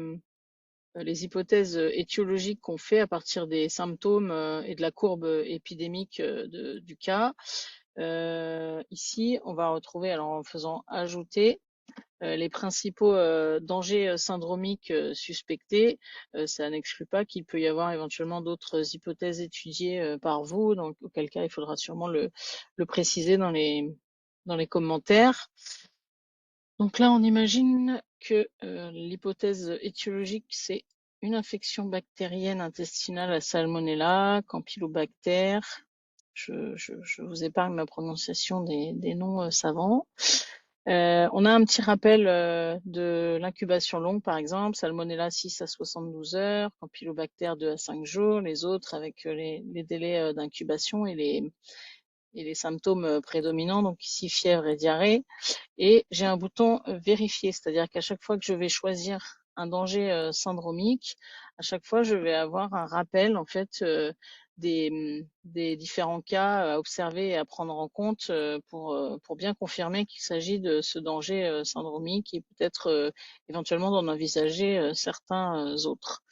S2: hypothèses étiologiques qu'on fait à partir des symptômes et de la courbe épidémique du cas. Ici, on va retrouver, alors en faisant ajouter, les principaux dangers syndromiques suspectés. Ça n'exclut pas qu'il peut y avoir éventuellement d'autres hypothèses étudiées par vous, donc auquel cas il faudra sûrement le préciser dans les commentaires. Donc là, on imagine que l'hypothèse étiologique, c'est une infection bactérienne intestinale à Salmonella, Campylobacter. Je vous épargne la prononciation des noms savants. On a un petit rappel de l'incubation longue, par exemple, Salmonella 6 à 72 heures, Campylobacter 2 à 5 jours, les autres avec les délais d'incubation et les symptômes prédominants, donc ici fièvre et diarrhée. Et j'ai un bouton vérifier, c'est-à-dire qu'à chaque fois que je vais choisir un danger syndromique, à chaque fois je vais avoir un rappel en fait des différents cas à observer et à prendre en compte pour bien confirmer qu'il s'agit de ce danger syndromique et peut-être éventuellement d'en envisager certains autres.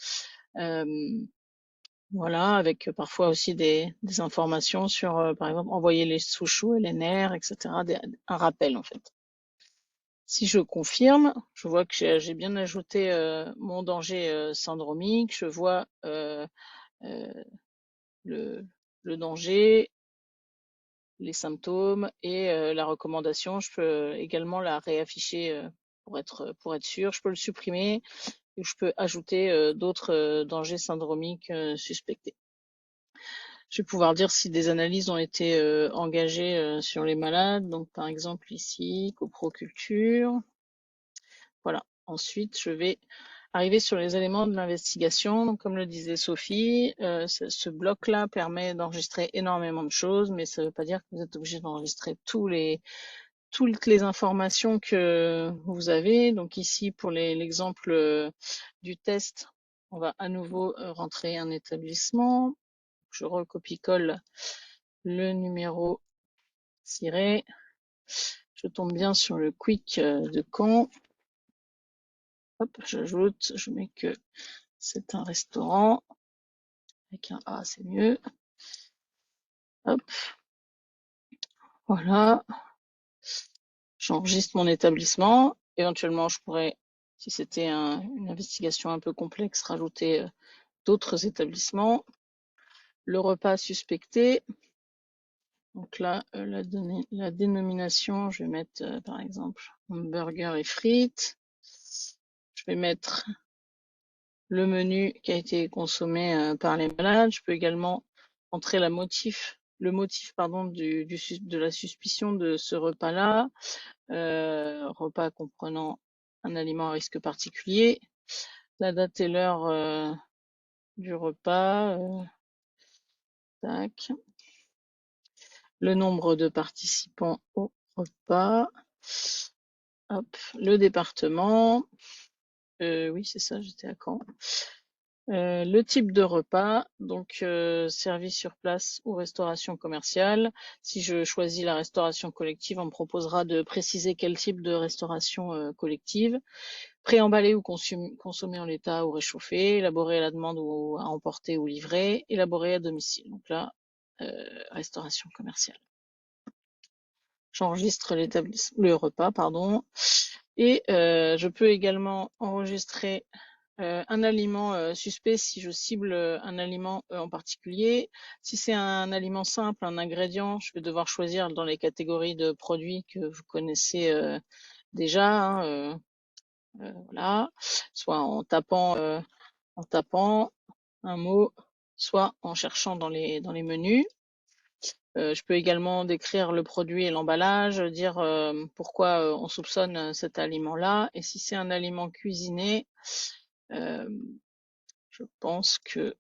S2: Voilà, avec parfois aussi des informations sur, par exemple, envoyer les sous-choux et les nerfs, etc. Un rappel en fait. Si je confirme, je vois que j'ai bien ajouté mon danger syndromique, je vois le danger, les symptômes et la recommandation. Je peux également la réafficher pour être sûr. Je peux le supprimer ou je peux ajouter d'autres dangers syndromiques suspectés. Je vais pouvoir dire si des analyses ont été engagées sur les malades. Donc par exemple ici, coproculture. Voilà. Ensuite, je vais arriver sur les éléments de l'investigation. Donc, comme le disait Sophie, ce bloc-là permet d'enregistrer énormément de choses, mais ça ne veut pas dire que vous êtes obligé d'enregistrer toutes les informations que vous avez. Donc ici, pour l'exemple du test, on va à nouveau rentrer un établissement. Je recopie-colle le numéro ciré. Je tombe bien sur le quick de Caen. Hop, j'ajoute, je mets que c'est un restaurant. Avec un A, c'est mieux. Hop. Voilà. J'enregistre mon établissement. Éventuellement, je pourrais, si c'était une investigation un peu complexe, rajouter d'autres établissements. Le repas suspecté. Donc là, la dénomination, je vais mettre par exemple hamburger et frites. Je vais mettre le menu qui a été consommé par les malades. Je peux également entrer le motif pardon, de la suspicion de ce repas-là, repas comprenant un aliment à risque particulier, la date et l'heure du repas, tac, le nombre de participants au repas, hop, le département, oui c'est ça, j'étais à Caen. Le type de repas, donc servi sur place ou restauration commerciale. Si je choisis la restauration collective, on me proposera de préciser quel type de restauration collective. Préemballé ou consommé en l'état ou réchauffé, élaboré à la demande ou à emporter ou livré, élaboré à domicile. Donc là, restauration commerciale. J'enregistre le repas, pardon. Et je peux également enregistrer un aliment suspect si je cible un aliment en particulier. Si c'est un aliment simple, un ingrédient, je vais devoir choisir dans les catégories de produits que vous connaissez déjà, hein, voilà, soit en tapant un mot, soit en cherchant dans les menus. Je peux également décrire le produit et l'emballage, dire pourquoi on soupçonne cet aliment-là. Et si c'est un aliment cuisiné, je pense que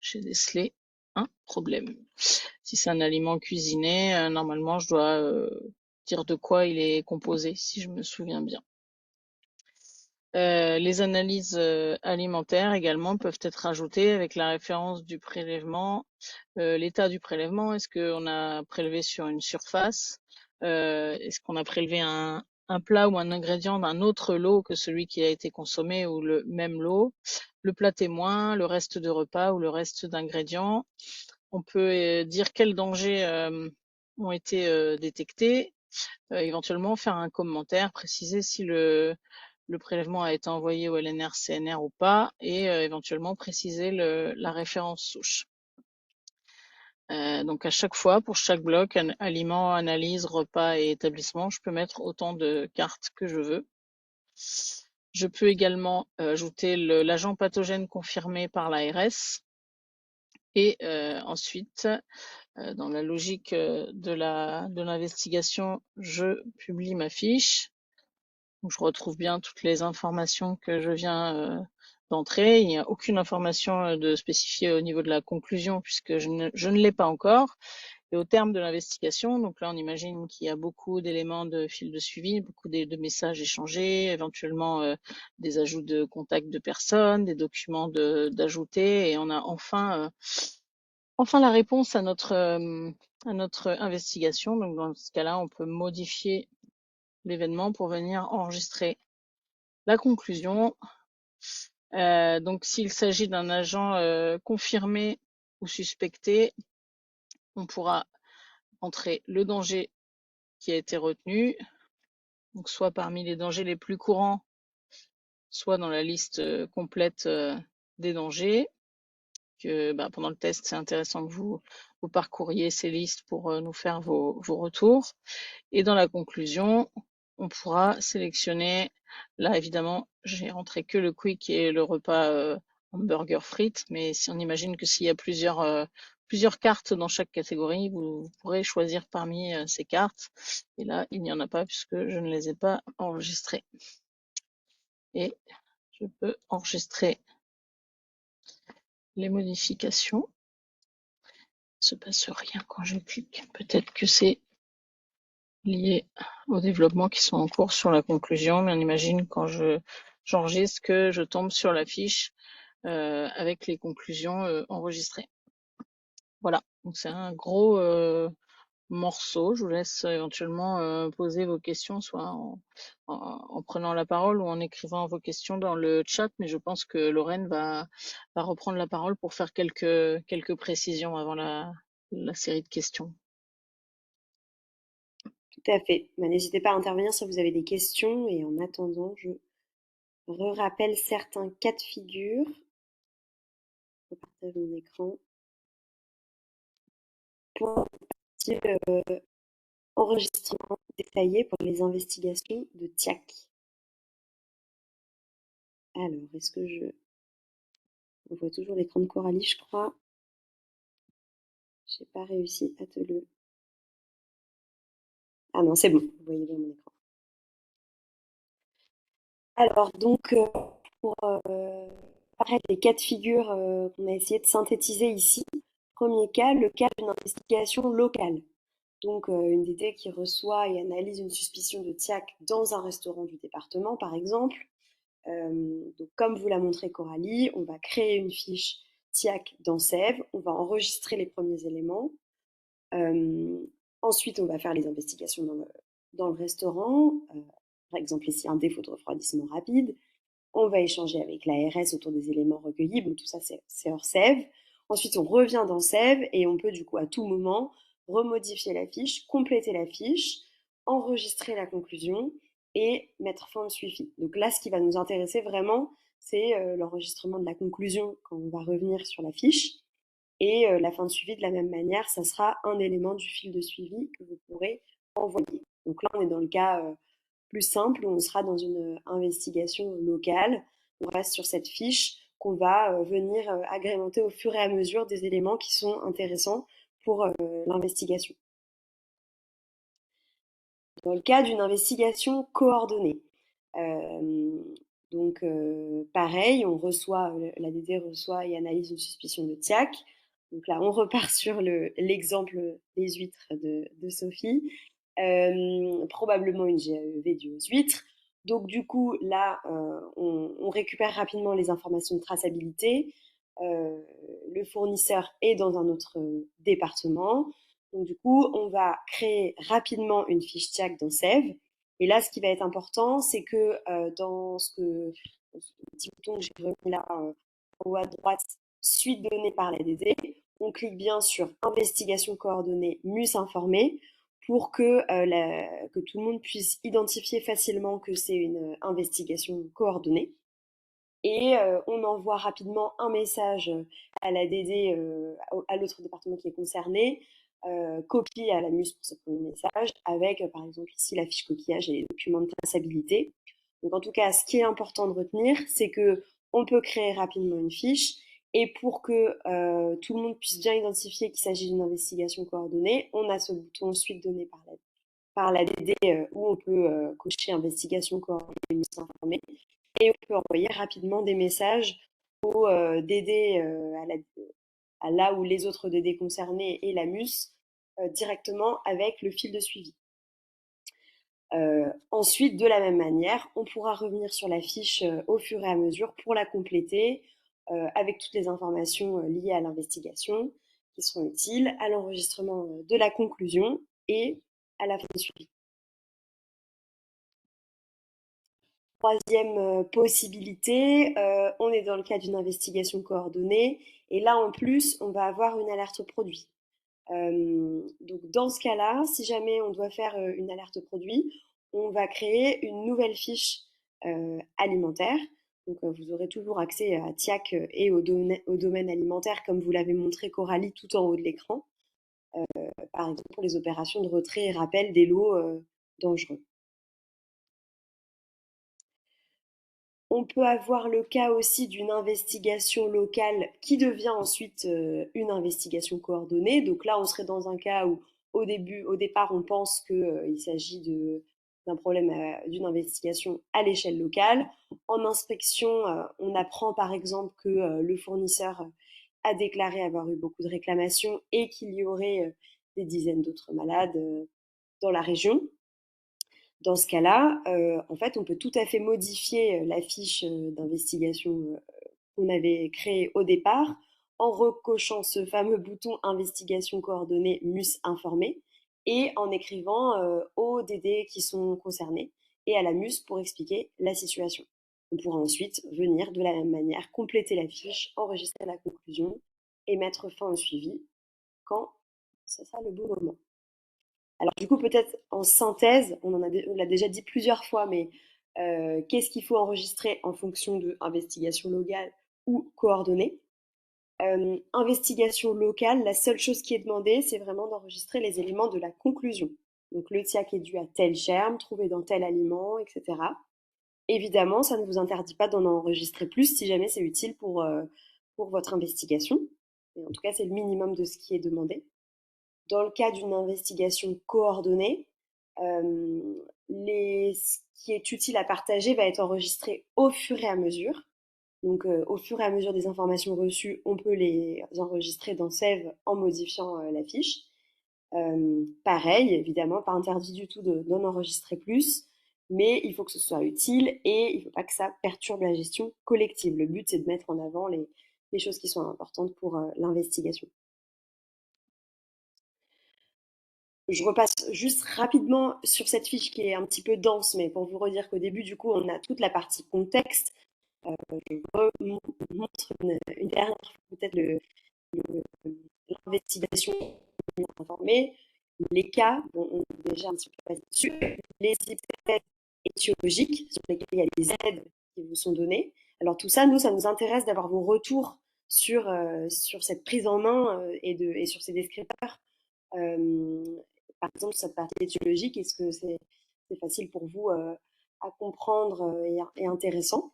S2: j'ai décelé un problème. Si c'est un aliment cuisiné, normalement je dois dire de quoi il est composé, si je me souviens bien. Les analyses alimentaires également peuvent être ajoutées avec la référence du prélèvement, l'état du prélèvement. Est-ce qu'on a prélevé sur une surface? Est-ce qu'on a prélevé un plat ou un ingrédient d'un autre lot que celui qui a été consommé ou le même lot? Le plat témoin, le reste de repas ou le reste d'ingrédients. On peut dire quels dangers ont été détectés, éventuellement faire un commentaire, préciser si le prélèvement a été envoyé au LNR, CNR ou pas, et éventuellement préciser la référence souche. Donc à chaque fois, pour chaque bloc, aliments, analyse, repas et établissement, je peux mettre autant de cartes que je veux. Je peux également ajouter l'agent pathogène confirmé par l'ARS. Et ensuite, dans la logique de l'investigation, je publie ma fiche. Donc, je retrouve bien toutes les informations que je viens d'entrer. Il n'y a aucune information de spécifiée au niveau de la conclusion puisque je ne l'ai pas encore. Et au terme de l'investigation, donc là on imagine qu'il y a beaucoup d'éléments de fil de suivi, beaucoup de messages échangés, éventuellement des ajouts de contacts de personnes, des documents d'ajouter, et on a enfin la réponse à notre investigation. Donc dans ce cas-là, on peut modifier l'événement pour venir enregistrer la conclusion. Donc s'il s'agit d'un agent confirmé ou suspecté, on pourra entrer le danger qui a été retenu, donc soit parmi les dangers les plus courants, soit dans la liste complète des dangers. Que pendant le test, c'est intéressant que vous parcouriez ces listes pour nous faire vos retours. Et dans la conclusion, on pourra sélectionner, là évidemment, j'ai rentré que le quick et le repas hamburger frites, mais si on imagine que s'il y a plusieurs cartes dans chaque catégorie, vous pourrez choisir parmi ces cartes. Et là, il n'y en a pas puisque je ne les ai pas enregistrées. Et je peux enregistrer les modifications. Il ne se passe rien quand je clique. Peut-être que c'est lié aux développements qui sont en cours sur la conclusion, mais on imagine quand j'enregistre que je tombe sur la fiche avec les conclusions enregistrées. Voilà, donc c'est un gros morceau. Je vous laisse éventuellement poser vos questions, soit en prenant la parole ou en écrivant vos questions dans le chat, mais je pense que Lorraine va reprendre la parole pour faire quelques précisions avant la série de questions.
S3: Tout à fait. N'hésitez pas à intervenir si vous avez des questions. Et en attendant, je rappelle certains cas de figure. Je partage mon écran. Pour enregistrement détaillé pour les investigations de TIAC. Alors, est-ce que je On voit toujours l'écran de Coralie, je crois. J'ai pas réussi à te le... Ah non, c'est bon, vous voyez bien mon écran. Alors, donc, pour apparaître les cas de figure qu'on a essayé de synthétiser ici, premier cas, le cas d'une investigation locale. Donc, une DD qui reçoit et analyse une suspicion de TIAC dans un restaurant du département, par exemple. Donc, comme vous l'a montré Coralie, on va créer une fiche TIAC dans SEV, on va enregistrer les premiers éléments. Ensuite, on va faire les investigations dans le restaurant, par exemple ici un défaut de refroidissement rapide. On va échanger avec l'ARS autour des éléments recueillis. Bon, tout ça, c'est hors SEV. Ensuite, on revient dans SEV et on peut du coup à tout moment remodifier la fiche, compléter la fiche, enregistrer la conclusion et mettre fin au suivi. Donc là, ce qui va nous intéresser vraiment, c'est l'enregistrement de la conclusion quand on va revenir sur la fiche. Et la fin de suivi, de la même manière, ça sera un élément du fil de suivi que vous pourrez envoyer. Donc là, on est dans le cas plus simple où on sera dans une investigation locale. On reste sur cette fiche qu'on va venir agrémenter au fur et à mesure des éléments qui sont intéressants pour l'investigation. Dans le cas d'une investigation coordonnée, donc pareil, on reçoit, l'ADD reçoit et analyse une suspicion de TIAC. Donc là, on repart sur l'exemple des huîtres de Sophie. Probablement une GAEV due aux huîtres. Donc du coup, là, on récupère rapidement les informations de traçabilité. Le fournisseur est dans un autre département. Donc du coup, on va créer rapidement une fiche TIAC dans SEV. Et là, ce qui va être important, c'est que dans ce petit bouton que j'ai remis là en haut à droite, suite donnée par l'ADD, on clique bien sur investigation coordonnée MUS informé pour que tout le monde puisse identifier facilement que c'est une investigation coordonnée. Et on envoie rapidement un message à l'ADD, à l'autre département qui est concerné, copie à la MUS pour ce premier message, avec par exemple ici la fiche coquillage et les documents de traçabilité. Donc en tout cas, ce qui est important de retenir, c'est que on peut créer rapidement une fiche et pour que tout le monde puisse bien identifier qu'il s'agit d'une investigation coordonnée, on a ce bouton suite donné par l'ADD où on peut cocher investigation coordonnée informée et on peut envoyer rapidement des messages aux DD à là où les autres DD concernés et la MUS directement avec le fil de suivi. Ensuite, de la même manière, on pourra revenir sur la fiche au fur et à mesure pour la compléter avec toutes les informations liées à l'investigation qui seront utiles à l'enregistrement de la conclusion et à la fin de suivi. Troisième possibilité, on est dans le cas d'une investigation coordonnée et là en plus on va avoir une alerte au produit. Donc dans ce cas-là, si jamais on doit faire une alerte au produit, on va créer une nouvelle fiche alimentaire. Donc vous aurez toujours accès à TIAC et au domaine alimentaire comme vous l'avez montré Coralie tout en haut de l'écran, par exemple pour les opérations de retrait et rappel des lots dangereux. On peut avoir le cas aussi d'une investigation locale qui devient ensuite une investigation coordonnée. Donc là, on serait dans un cas où au départ, on pense qu'il s'agit d'un problème, d'une investigation à l'échelle locale. En inspection, on apprend par exemple que le fournisseur a déclaré avoir eu beaucoup de réclamations et qu'il y aurait des dizaines d'autres malades dans la région. Dans ce cas-là, en fait, on peut tout à fait modifier la fiche d'investigation qu'on avait créée au départ en recochant ce fameux bouton investigation coordonnée MUS informé et en écrivant aux DD qui sont concernés et à la MUS pour expliquer la situation. On pourra ensuite venir de la même manière compléter la fiche, enregistrer la conclusion et mettre fin au suivi quand ce sera le bon moment. Alors du coup, peut-être en synthèse, on l'a déjà dit plusieurs fois, mais qu'est-ce qu'il faut enregistrer en fonction de investigation locale ou coordonnée? Investigation locale, la seule chose qui est demandée, c'est vraiment d'enregistrer les éléments de la conclusion. Donc le TIAC est dû à tel germe, trouvé dans tel aliment, etc. Évidemment, ça ne vous interdit pas d'en enregistrer plus si jamais c'est utile pour pour votre investigation. Et en tout cas, c'est le minimum de ce qui est demandé. Dans le cas d'une investigation coordonnée, ce qui est utile à partager va être enregistré au fur et à mesure. Donc, au fur et à mesure des informations reçues, on peut les enregistrer dans Save en modifiant la fiche. Pareil, évidemment, pas interdit du tout d'en enregistrer plus, mais il faut que ce soit utile et il ne faut pas que ça perturbe la gestion collective. Le but, c'est de mettre en avant les choses qui sont importantes pour l'investigation. Je repasse juste rapidement sur cette fiche qui est un petit peu dense, mais pour vous redire qu'au début, du coup, on a toute la partie contexte. Je montre une dernière fois peut-être l'investigation informée, les cas, bon, on est déjà un petit peu passé dessus, les hypothèses étiologiques sur lesquelles il y a des aides qui vous sont données. Alors tout ça, nous, ça nous intéresse d'avoir vos retours sur cette prise en main et sur ces descripteurs. Par exemple, cette partie étiologique, est-ce que c'est facile pour vous à comprendre et intéressant?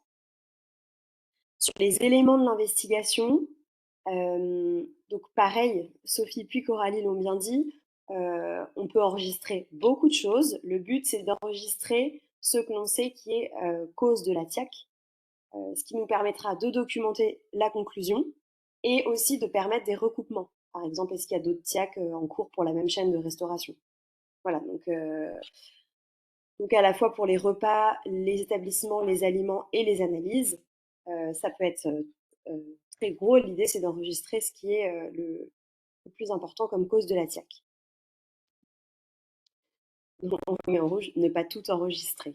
S3: Sur les éléments de l'investigation, donc pareil, Sophie puis Coralie l'ont bien dit, on peut enregistrer beaucoup de choses. Le but, c'est d'enregistrer ce que l'on sait qui est cause de la TIAC, ce qui nous permettra de documenter la conclusion et aussi de permettre des recoupements. Par exemple, est-ce qu'il y a d'autres TIAC en cours pour la même chaîne de restauration? Voilà, donc à la fois pour les repas, les établissements, les aliments et les analyses, ça peut être très gros. L'idée, c'est d'enregistrer ce qui est le plus important comme cause de la TIAC. Donc, on met en rouge, ne pas tout enregistrer.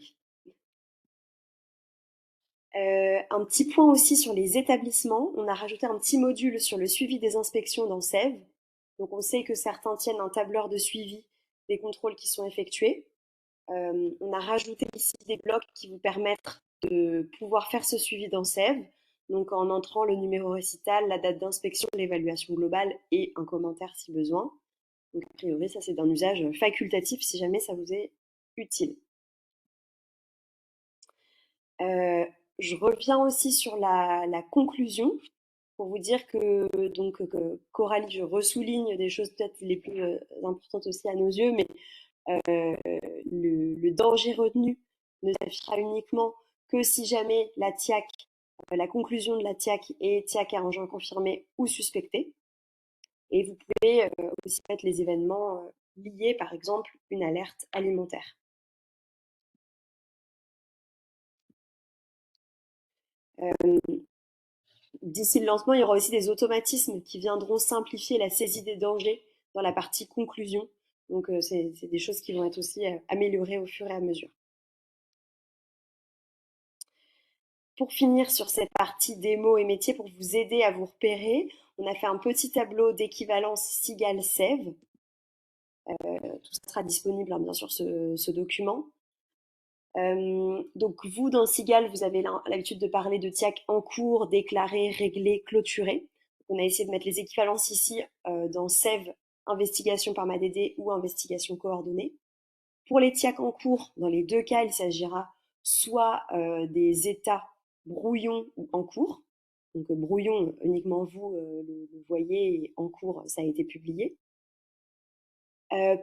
S3: Un petit point aussi sur les établissements. On a rajouté un petit module sur le suivi des inspections dans SEV. Donc, on sait que certains tiennent un tableur de suivi des contrôles qui sont effectués. On a rajouté ici des blocs qui vous permettent de pouvoir faire ce suivi dans SEV. Donc, en entrant le numéro récital, la date d'inspection, l'évaluation globale et un commentaire si besoin. Donc, a priori, ça, c'est d'un usage facultatif si jamais ça vous est utile. Je reviens aussi sur la conclusion pour vous dire que Coralie, je ressouligne des choses peut-être les plus importantes aussi à nos yeux, mais le danger retenu ne s'affichera uniquement que si jamais la TIAC, la conclusion de la TIAC est TIAC à engin confirmé ou suspecté. Et vous pouvez aussi mettre les événements liés, par exemple, une alerte alimentaire. D'ici le lancement, il y aura aussi des automatismes qui viendront simplifier la saisie des dangers dans la partie conclusion. Donc, c'est des choses qui vont être aussi améliorées au fur et à mesure. Pour finir sur cette partie démo et métier, pour vous aider à vous repérer, on a fait un petit tableau d'équivalence SIGAL-SEV. Tout ça sera disponible, hein, bien sûr, ce document. Donc vous, dans SIGAL, vous avez l'habitude de parler de TIAC en cours, déclaré, réglé, clôturé. On a essayé de mettre les équivalences ici dans SEV, investigation par MADD ou investigation coordonnée. Pour les TIAC en cours, dans les deux cas, il s'agira soit des états brouillons ou en cours. Donc brouillon, uniquement vous le voyez, et en cours, ça a été publié.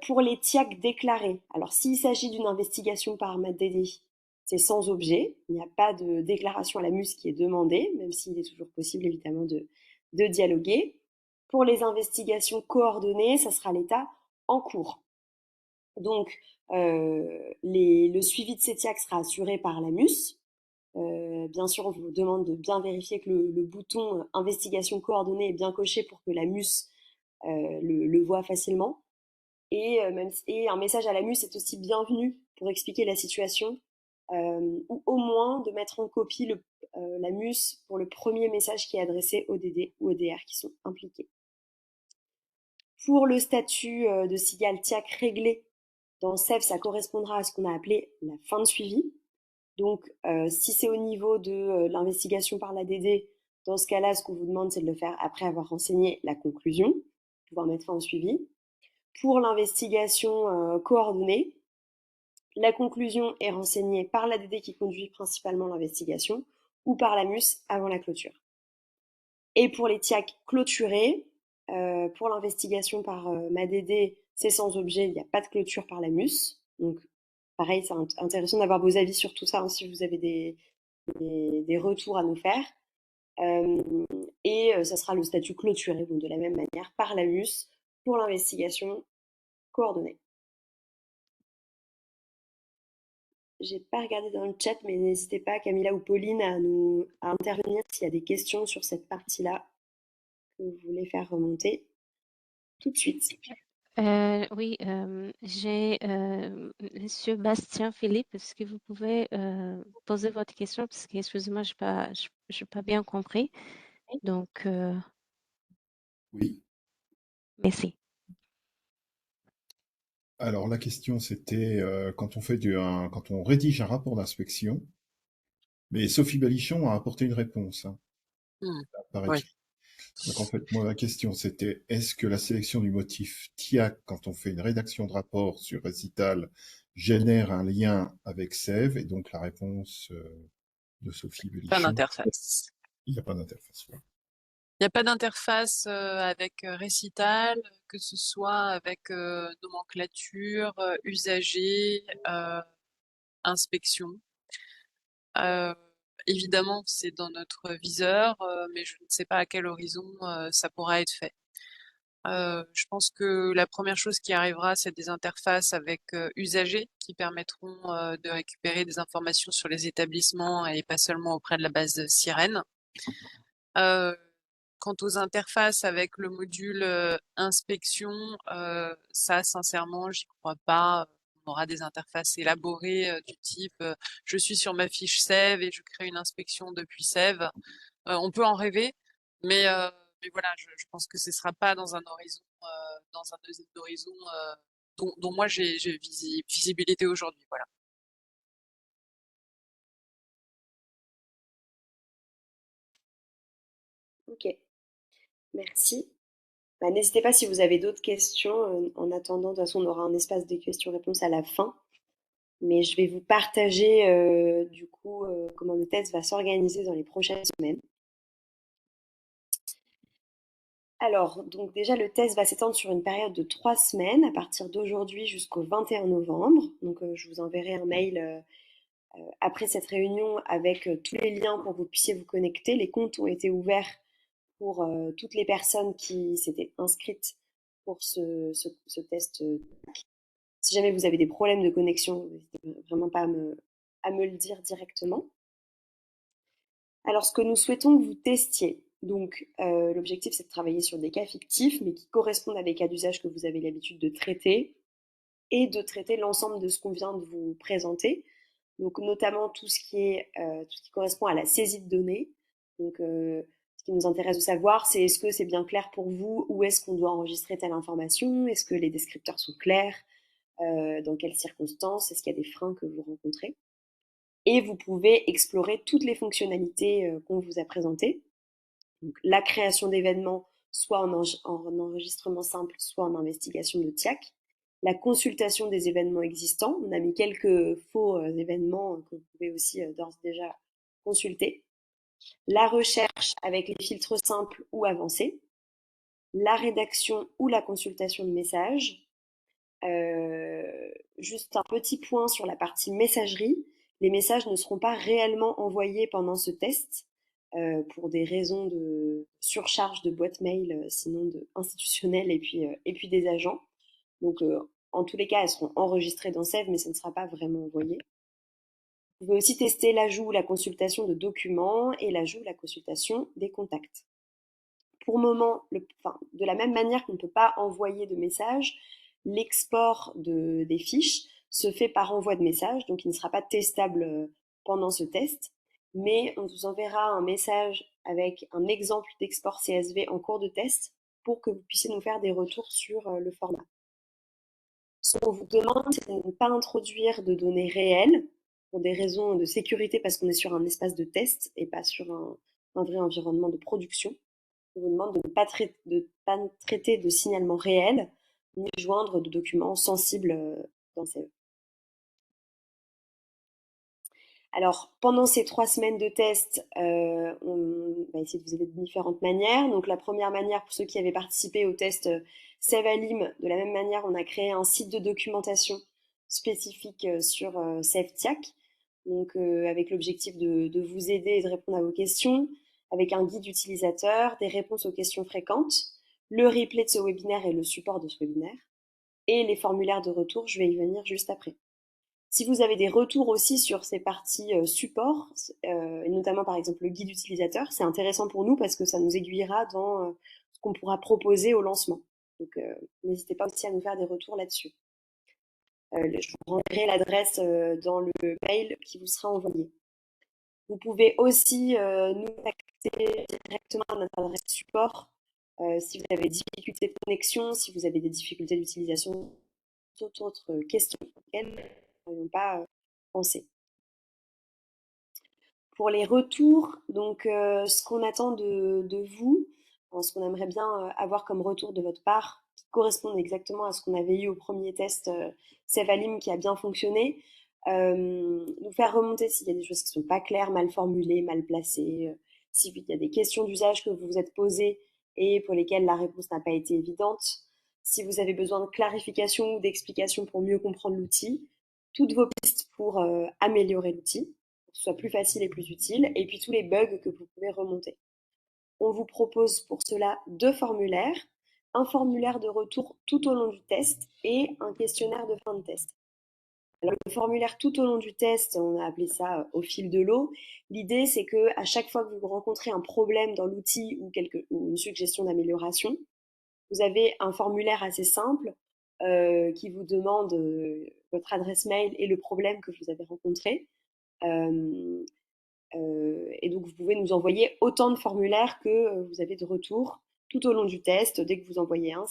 S3: Pour les TIAC déclarés, alors s'il s'agit d'une investigation par MADD, c'est sans objet, il n'y a pas de déclaration à la MUS qui est demandée, même s'il est toujours possible évidemment de dialoguer. Pour les investigations coordonnées, ça sera l'état en cours. Donc, le suivi de ces TIAC sera assuré par la MUS. Bien sûr, on vous demande de bien vérifier que le bouton investigation coordonnée est bien coché pour que la MUS le voit facilement. Et un message à la MUS est aussi bienvenu pour expliquer la situation, ou au moins de mettre en copie la MUS pour le premier message qui est adressé au DD ou au DR qui sont impliqués. Pour le statut de SIGAL TIAC réglé, dans SEV, ça correspondra à ce qu'on a appelé la fin de suivi. Donc, si c'est au niveau de l'investigation par l'ADD, dans ce cas-là, ce qu'on vous demande, c'est de le faire après avoir renseigné la conclusion, pouvoir mettre fin au suivi. Pour l'investigation coordonnée, la conclusion est renseignée par l'ADD qui conduit principalement l'investigation ou par la MUS avant la clôture. Et pour les TIAC clôturés, pour l'investigation par MADD, c'est sans objet, il n'y a pas de clôture par la MUS. Donc, pareil, c'est intéressant d'avoir vos avis sur tout ça, hein, si vous avez des retours à nous faire. Et ça sera le statut clôturé, donc de la même manière, par la MUS pour l'investigation coordonnée. J'ai pas regardé dans le chat, mais n'hésitez pas, Camilla ou Pauline, à intervenir s'il y a des questions sur cette partie-là que vous voulez faire remonter tout de suite.
S4: Oui, j'ai Monsieur Bastien Philippe. Est-ce que vous pouvez poser votre question? Parce que, excusez-moi, je n'ai pas bien compris. Donc,
S5: Oui.
S4: merci.
S5: Alors la question c'était quand on fait quand on rédige un rapport d'inspection, mais Sophie Balichon a apporté une réponse, hein, par
S1: Oui.
S5: écrit. Donc en fait, moi ma question c'était est-ce que la sélection du motif TIAC quand on fait une rédaction de rapport sur Récital génère un lien avec SEV? Et donc la réponse de Sophie
S1: Pas
S5: Balichon,
S1: d'interface.
S5: il n'y a pas d'interface. Voilà.
S1: Il n'y a pas d'interface avec Récital, que ce soit avec nomenclature, usager, inspection. Évidemment, c'est dans notre viseur, mais je ne sais pas à quel horizon ça pourra être fait. Je pense que la première chose qui arrivera, c'est des interfaces avec usagers qui permettront de récupérer des informations sur les établissements et pas seulement auprès de la base Sirène. Quant aux interfaces avec le module inspection, ça, sincèrement, j'y crois pas. On aura des interfaces élaborées du type je suis sur ma fiche Sève et je crée une inspection depuis Sève. On peut en rêver, mais voilà, je pense que ce sera pas dans un horizon, dont moi j'ai visibilité aujourd'hui. Voilà.
S3: Ok, merci. Bah, n'hésitez pas si vous avez d'autres questions. En attendant, de toute façon, on aura un espace de questions-réponses à la fin. Mais je vais vous partager du coup comment le test va s'organiser dans les prochaines semaines. Alors, donc déjà, le test va s'étendre sur une période de 3 semaines, à partir d'aujourd'hui jusqu'au 21 novembre. Donc, je vous enverrai un mail après cette réunion avec tous les liens pour que vous puissiez vous connecter. Les comptes ont été ouverts pour toutes les personnes qui s'étaient inscrites pour ce test. Si jamais vous avez des problèmes de connexion, n'hésitez vraiment pas à me le dire directement. Alors, ce que nous souhaitons que vous testiez, donc l'objectif c'est de travailler sur des cas fictifs, mais qui correspondent à des cas d'usage que vous avez l'habitude de traiter, et de traiter l'ensemble de ce qu'on vient de vous présenter. Donc notamment tout ce qui correspond à la saisie de données. Donc ce qui nous intéresse de savoir, c'est est-ce que c'est bien clair pour vous, où est-ce qu'on doit enregistrer telle information, est-ce que les descripteurs sont clairs, dans quelles circonstances, est-ce qu'il y a des freins que vous rencontrez. Et vous pouvez explorer toutes les fonctionnalités qu'on vous a présentées. Donc, la création d'événements, soit en enregistrement simple, soit en investigation de TIAC. La consultation des événements existants. On a mis quelques faux événements que vous pouvez aussi d'ores et déjà consulter. La recherche avec les filtres simples ou avancés. La rédaction ou la consultation de messages. Juste un petit point sur la partie messagerie. Les messages ne seront pas réellement envoyés pendant ce test pour des raisons de surcharge de boîte mail, sinon institutionnelle et puis des agents. Donc, en tous les cas, elles seront enregistrées dans Sève, mais ça ne sera pas vraiment envoyé. Vous pouvez aussi tester l'ajout ou la consultation de documents et l'ajout ou la consultation des contacts. Pour le moment, de la même manière qu'on ne peut pas envoyer de messages, l'export des fiches se fait par envoi de message, donc il ne sera pas testable pendant ce test, mais on vous enverra un message avec un exemple d'export CSV en cours de test pour que vous puissiez nous faire des retours sur le format. Ce qu'on vous demande, c'est de ne pas introduire de données réelles pour des raisons de sécurité parce qu'on est sur un espace de test et pas sur un vrai environnement de production. On vous demande de ne pas traiter de signalements réels ni joindre de documents sensibles dans CE. Alors, pendant ces 3 semaines de test, on va essayer de vous aider de différentes manières. Donc, la première manière, pour ceux qui avaient participé au test Sève Alim, de la même manière, on a créé un site de documentation spécifique sur Sève TIAC, donc avec l'objectif de vous aider et de répondre à vos questions, avec un guide utilisateur, des réponses aux questions fréquentes, le replay de ce webinaire et le support de ce webinaire, et les formulaires de retour, je vais y venir juste après. Si vous avez des retours aussi sur ces parties support, et notamment par exemple le guide utilisateur, c'est intéressant pour nous parce que ça nous aiguillera dans ce qu'on pourra proposer au lancement. Donc n'hésitez pas aussi à nous faire des retours là-dessus. Je vous renverrai l'adresse dans le mail qui vous sera envoyé. Vous pouvez aussi nous contacter directement à notre adresse support si vous avez des difficultés de connexion, si vous avez des difficultés d'utilisation, toute autre question auxquelles nous n'avons pas pensé. Pour les retours, donc ce qu'on attend de vous, ce qu'on aimerait bien avoir comme retour de votre part, qui correspondent exactement à ce qu'on avait eu au premier test Sève Alim qui a bien fonctionné, nous faire remonter s'il y a des choses qui ne sont pas claires, mal formulées, mal placées, s'il y a des questions d'usage que vous vous êtes posées et pour lesquelles la réponse n'a pas été évidente, si vous avez besoin de clarification ou d'explications pour mieux comprendre l'outil, toutes vos pistes pour améliorer l'outil, pour que ce soit plus facile et plus utile, et puis tous les bugs que vous pouvez remonter. On vous propose pour cela 2 formulaires, un formulaire de retour tout au long du test et un questionnaire de fin de test. Alors, le formulaire tout au long du test, on a appelé ça au fil de l'eau. L'idée, c'est que à chaque fois que vous rencontrez un problème dans l'outil ou une suggestion d'amélioration, vous avez un formulaire assez simple qui vous demande votre adresse mail et le problème que vous avez rencontré. Et donc, vous pouvez nous envoyer autant de formulaires que vous avez de retours tout au long du test. Dès que vous envoyez un,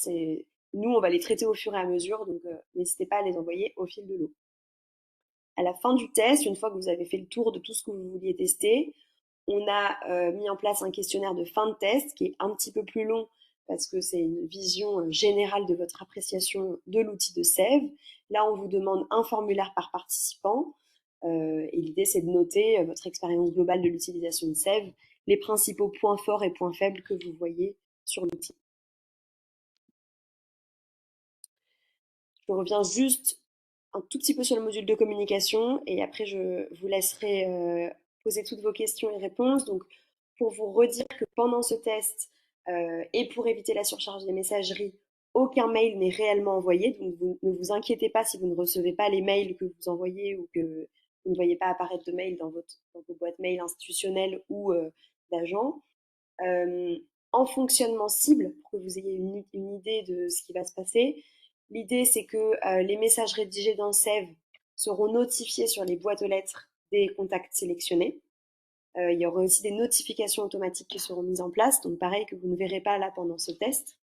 S3: nous, on va les traiter au fur et à mesure, donc n'hésitez pas à les envoyer au fil de l'eau. À la fin du test, une fois que vous avez fait le tour de tout ce que vous vouliez tester, on a mis en place un questionnaire de fin de test qui est un petit peu plus long parce que c'est une vision générale de votre appréciation de l'outil de Sève. Là, on vous demande un formulaire par participant. Et l'idée, c'est de noter votre expérience globale de l'utilisation de Sève, les principaux points forts et points faibles que vous voyez sur l'outil. Je reviens juste un tout petit peu sur le module de communication et après, je vous laisserai poser toutes vos questions et réponses. Donc, pour vous redire que pendant ce test et pour éviter la surcharge des messageries, aucun mail n'est réellement envoyé. Donc, ne vous inquiétez pas si vous ne recevez pas les mails que vous envoyez ou que vous ne voyez pas apparaître de mail dans vos boîtes mail institutionnelles ou d'agents. En fonctionnement cible, pour que vous ayez une idée de ce qui va se passer, l'idée c'est que les messages rédigés dans Sève seront notifiés sur les boîtes aux lettres des contacts sélectionnés. Il y aura aussi des notifications automatiques qui seront mises en place, donc pareil que vous ne verrez pas là pendant ce test.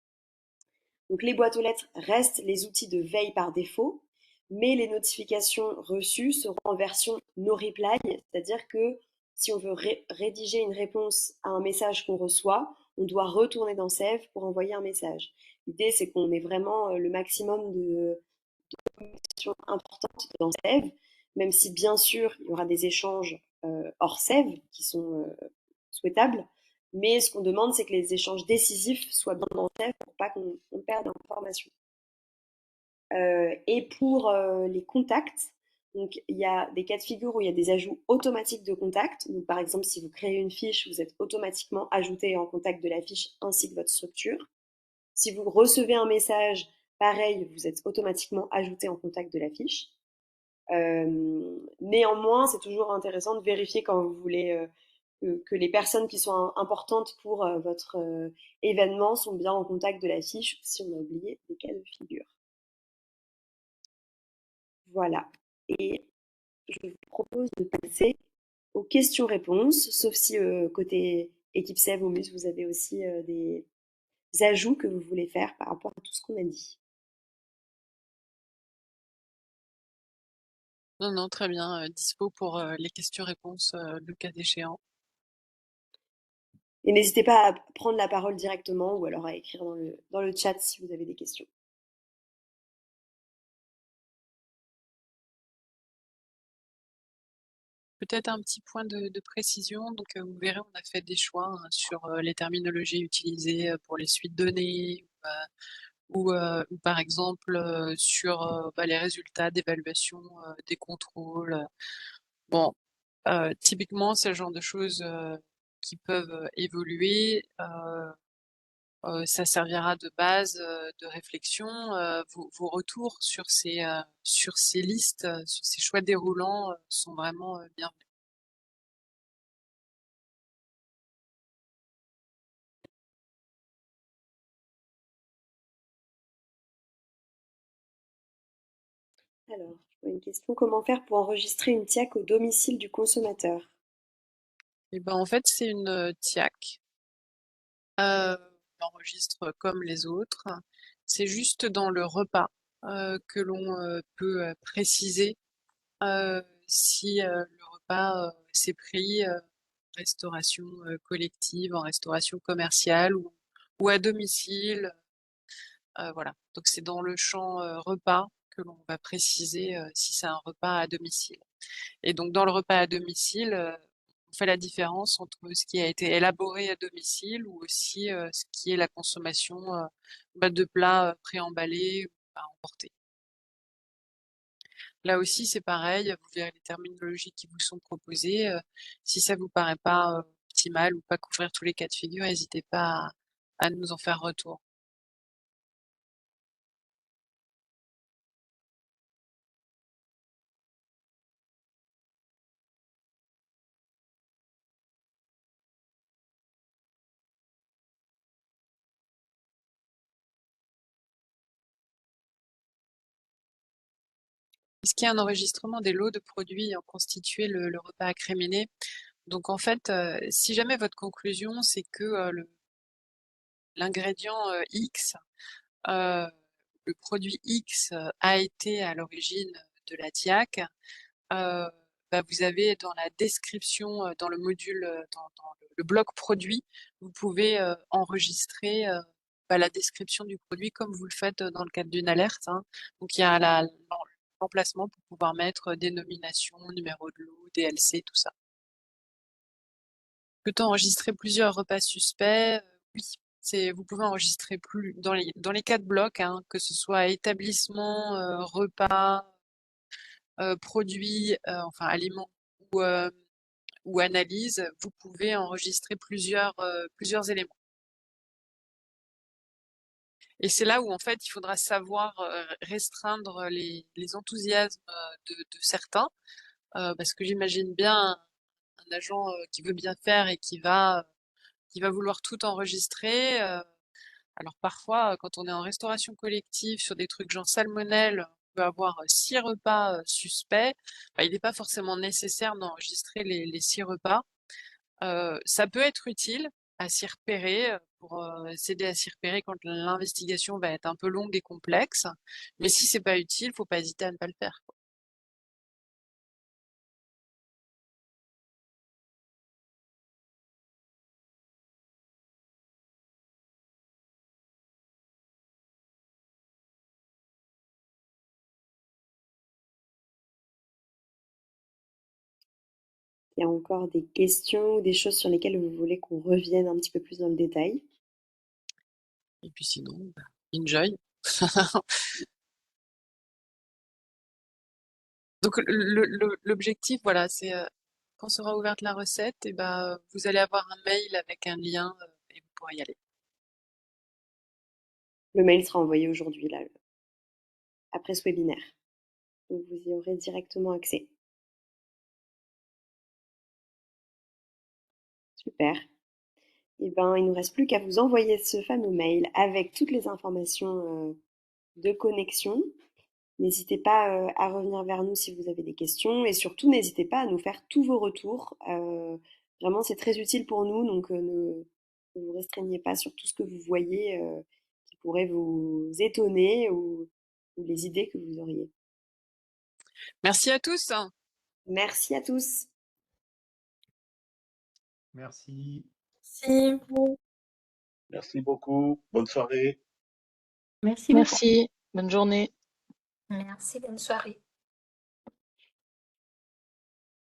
S3: Donc les boîtes aux lettres restent les outils de veille par défaut, mais les notifications reçues seront en version no reply, c'est-à-dire que si on veut rédiger une réponse à un message qu'on reçoit, on doit retourner dans Sève pour envoyer un message. L'idée, c'est qu'on ait vraiment le maximum de communication importante dans Sève, même si bien sûr, il y aura des échanges hors Sève qui sont souhaitables. Mais ce qu'on demande, c'est que les échanges décisifs soient bien dans Sève pour pas qu'on perde d'informations. Et pour les contacts, donc il y a des cas de figure où il y a des ajouts automatiques de contacts. Donc par exemple, si vous créez une fiche, vous êtes automatiquement ajouté en contact de la fiche ainsi que votre structure. Si vous recevez un message, pareil, vous êtes automatiquement ajouté en contact de la fiche. Néanmoins, c'est toujours intéressant de vérifier quand vous voulez que les personnes qui sont importantes pour votre événement sont bien en contact de la fiche, si on a oublié des cas de figure. Voilà. Et je vous propose de passer aux questions-réponses, sauf si côté équipe Sève ou Mus, vous avez aussi des ajouts que vous voulez faire par rapport à tout ce qu'on a dit.
S1: Non, non, très bien. Dispo pour les questions-réponses le cas échéant.
S3: Et n'hésitez pas à prendre la parole directement ou alors à écrire dans le chat si vous avez des questions.
S1: Peut-être un petit point de précision. Donc, vous verrez, on a fait des choix hein, sur les terminologies utilisées pour les suites données ou par exemple sur les résultats d'évaluation des contrôles. Bon, typiquement, c'est le genre de choses qui peuvent évoluer. Ça servira de base de réflexion. Vos retours sur ces listes, sur ces choix déroulants sont vraiment bienvenus.
S3: Alors, je vois une question. Comment faire pour enregistrer une TIAC au domicile du consommateur?
S1: Et ben en fait, c'est une TIAC. On enregistre comme les autres. C'est juste dans le repas que l'on peut préciser si le repas s'est pris en restauration collective, en restauration commerciale ou à domicile. Voilà. Donc c'est dans le champ repas que l'on va préciser si c'est un repas à domicile. Et donc dans le repas à domicile, on fait la différence entre ce qui a été élaboré à domicile ou aussi ce qui est la consommation de plats préemballés ou à emporter. Là aussi, c'est pareil, vous verrez les terminologies qui vous sont proposées. Si ça vous paraît pas optimal ou pas couvrir tous les cas de figure, n'hésitez pas à nous en faire retour. Est-ce qu'il y a un enregistrement des lots de produits ayant constitué le repas accréminé? Donc en fait, si jamais votre conclusion, c'est que l'ingrédient X, le produit X a été à l'origine de la TIAC, vous avez dans la description, dans le module, dans le bloc produit, vous pouvez enregistrer la description du produit comme vous le faites dans le cadre d'une alerte. Hein. Donc il y a l'emplacement pour pouvoir mettre dénomination, numéro de lot, DLC, tout ça. Peut-on enregistrer plusieurs repas suspects? Oui, vous pouvez enregistrer plus dans les 4 blocs, hein, que ce soit établissement, repas, produits, enfin aliments ou analyse, vous pouvez enregistrer plusieurs éléments. Et c'est là où en fait il faudra savoir restreindre les enthousiasmes de certains, parce que j'imagine bien un agent qui veut bien faire et qui va vouloir tout enregistrer. Alors parfois, quand on est en restauration collective sur des trucs genre salmonelle, on peut avoir 6 repas suspects. Il n'est pas forcément nécessaire d'enregistrer les 6 repas. Ça peut être utile à s'y repérer, pour s'aider à s'y repérer quand l'investigation va être un peu longue et complexe. Mais si c'est pas utile, faut pas hésiter à ne pas le faire, quoi.
S3: Il y a encore des questions ou des choses sur lesquelles vous voulez qu'on revienne un petit peu plus dans le détail?
S1: Et puis sinon, enjoy. Donc l'objectif, voilà, c'est quand sera ouverte la recette, et vous allez avoir un mail avec un lien et vous pourrez y aller.
S3: Le mail sera envoyé aujourd'hui, là, après ce webinaire. Donc vous y aurez directement accès. Super. Et ben, il ne nous reste plus qu'à vous envoyer ce fameux mail avec toutes les informations de connexion. N'hésitez pas à revenir vers nous si vous avez des questions et surtout n'hésitez pas à nous faire tous vos retours. Vraiment, c'est très utile pour nous, donc ne vous restreignez pas sur tout ce que vous voyez qui pourrait vous étonner ou les idées que vous auriez.
S1: Merci à tous.
S3: Merci à tous.
S6: Merci.
S7: Merci.
S8: Merci beaucoup. Bonne soirée.
S7: Merci beaucoup.
S2: Merci. Bonne journée.
S7: Merci, bonne soirée.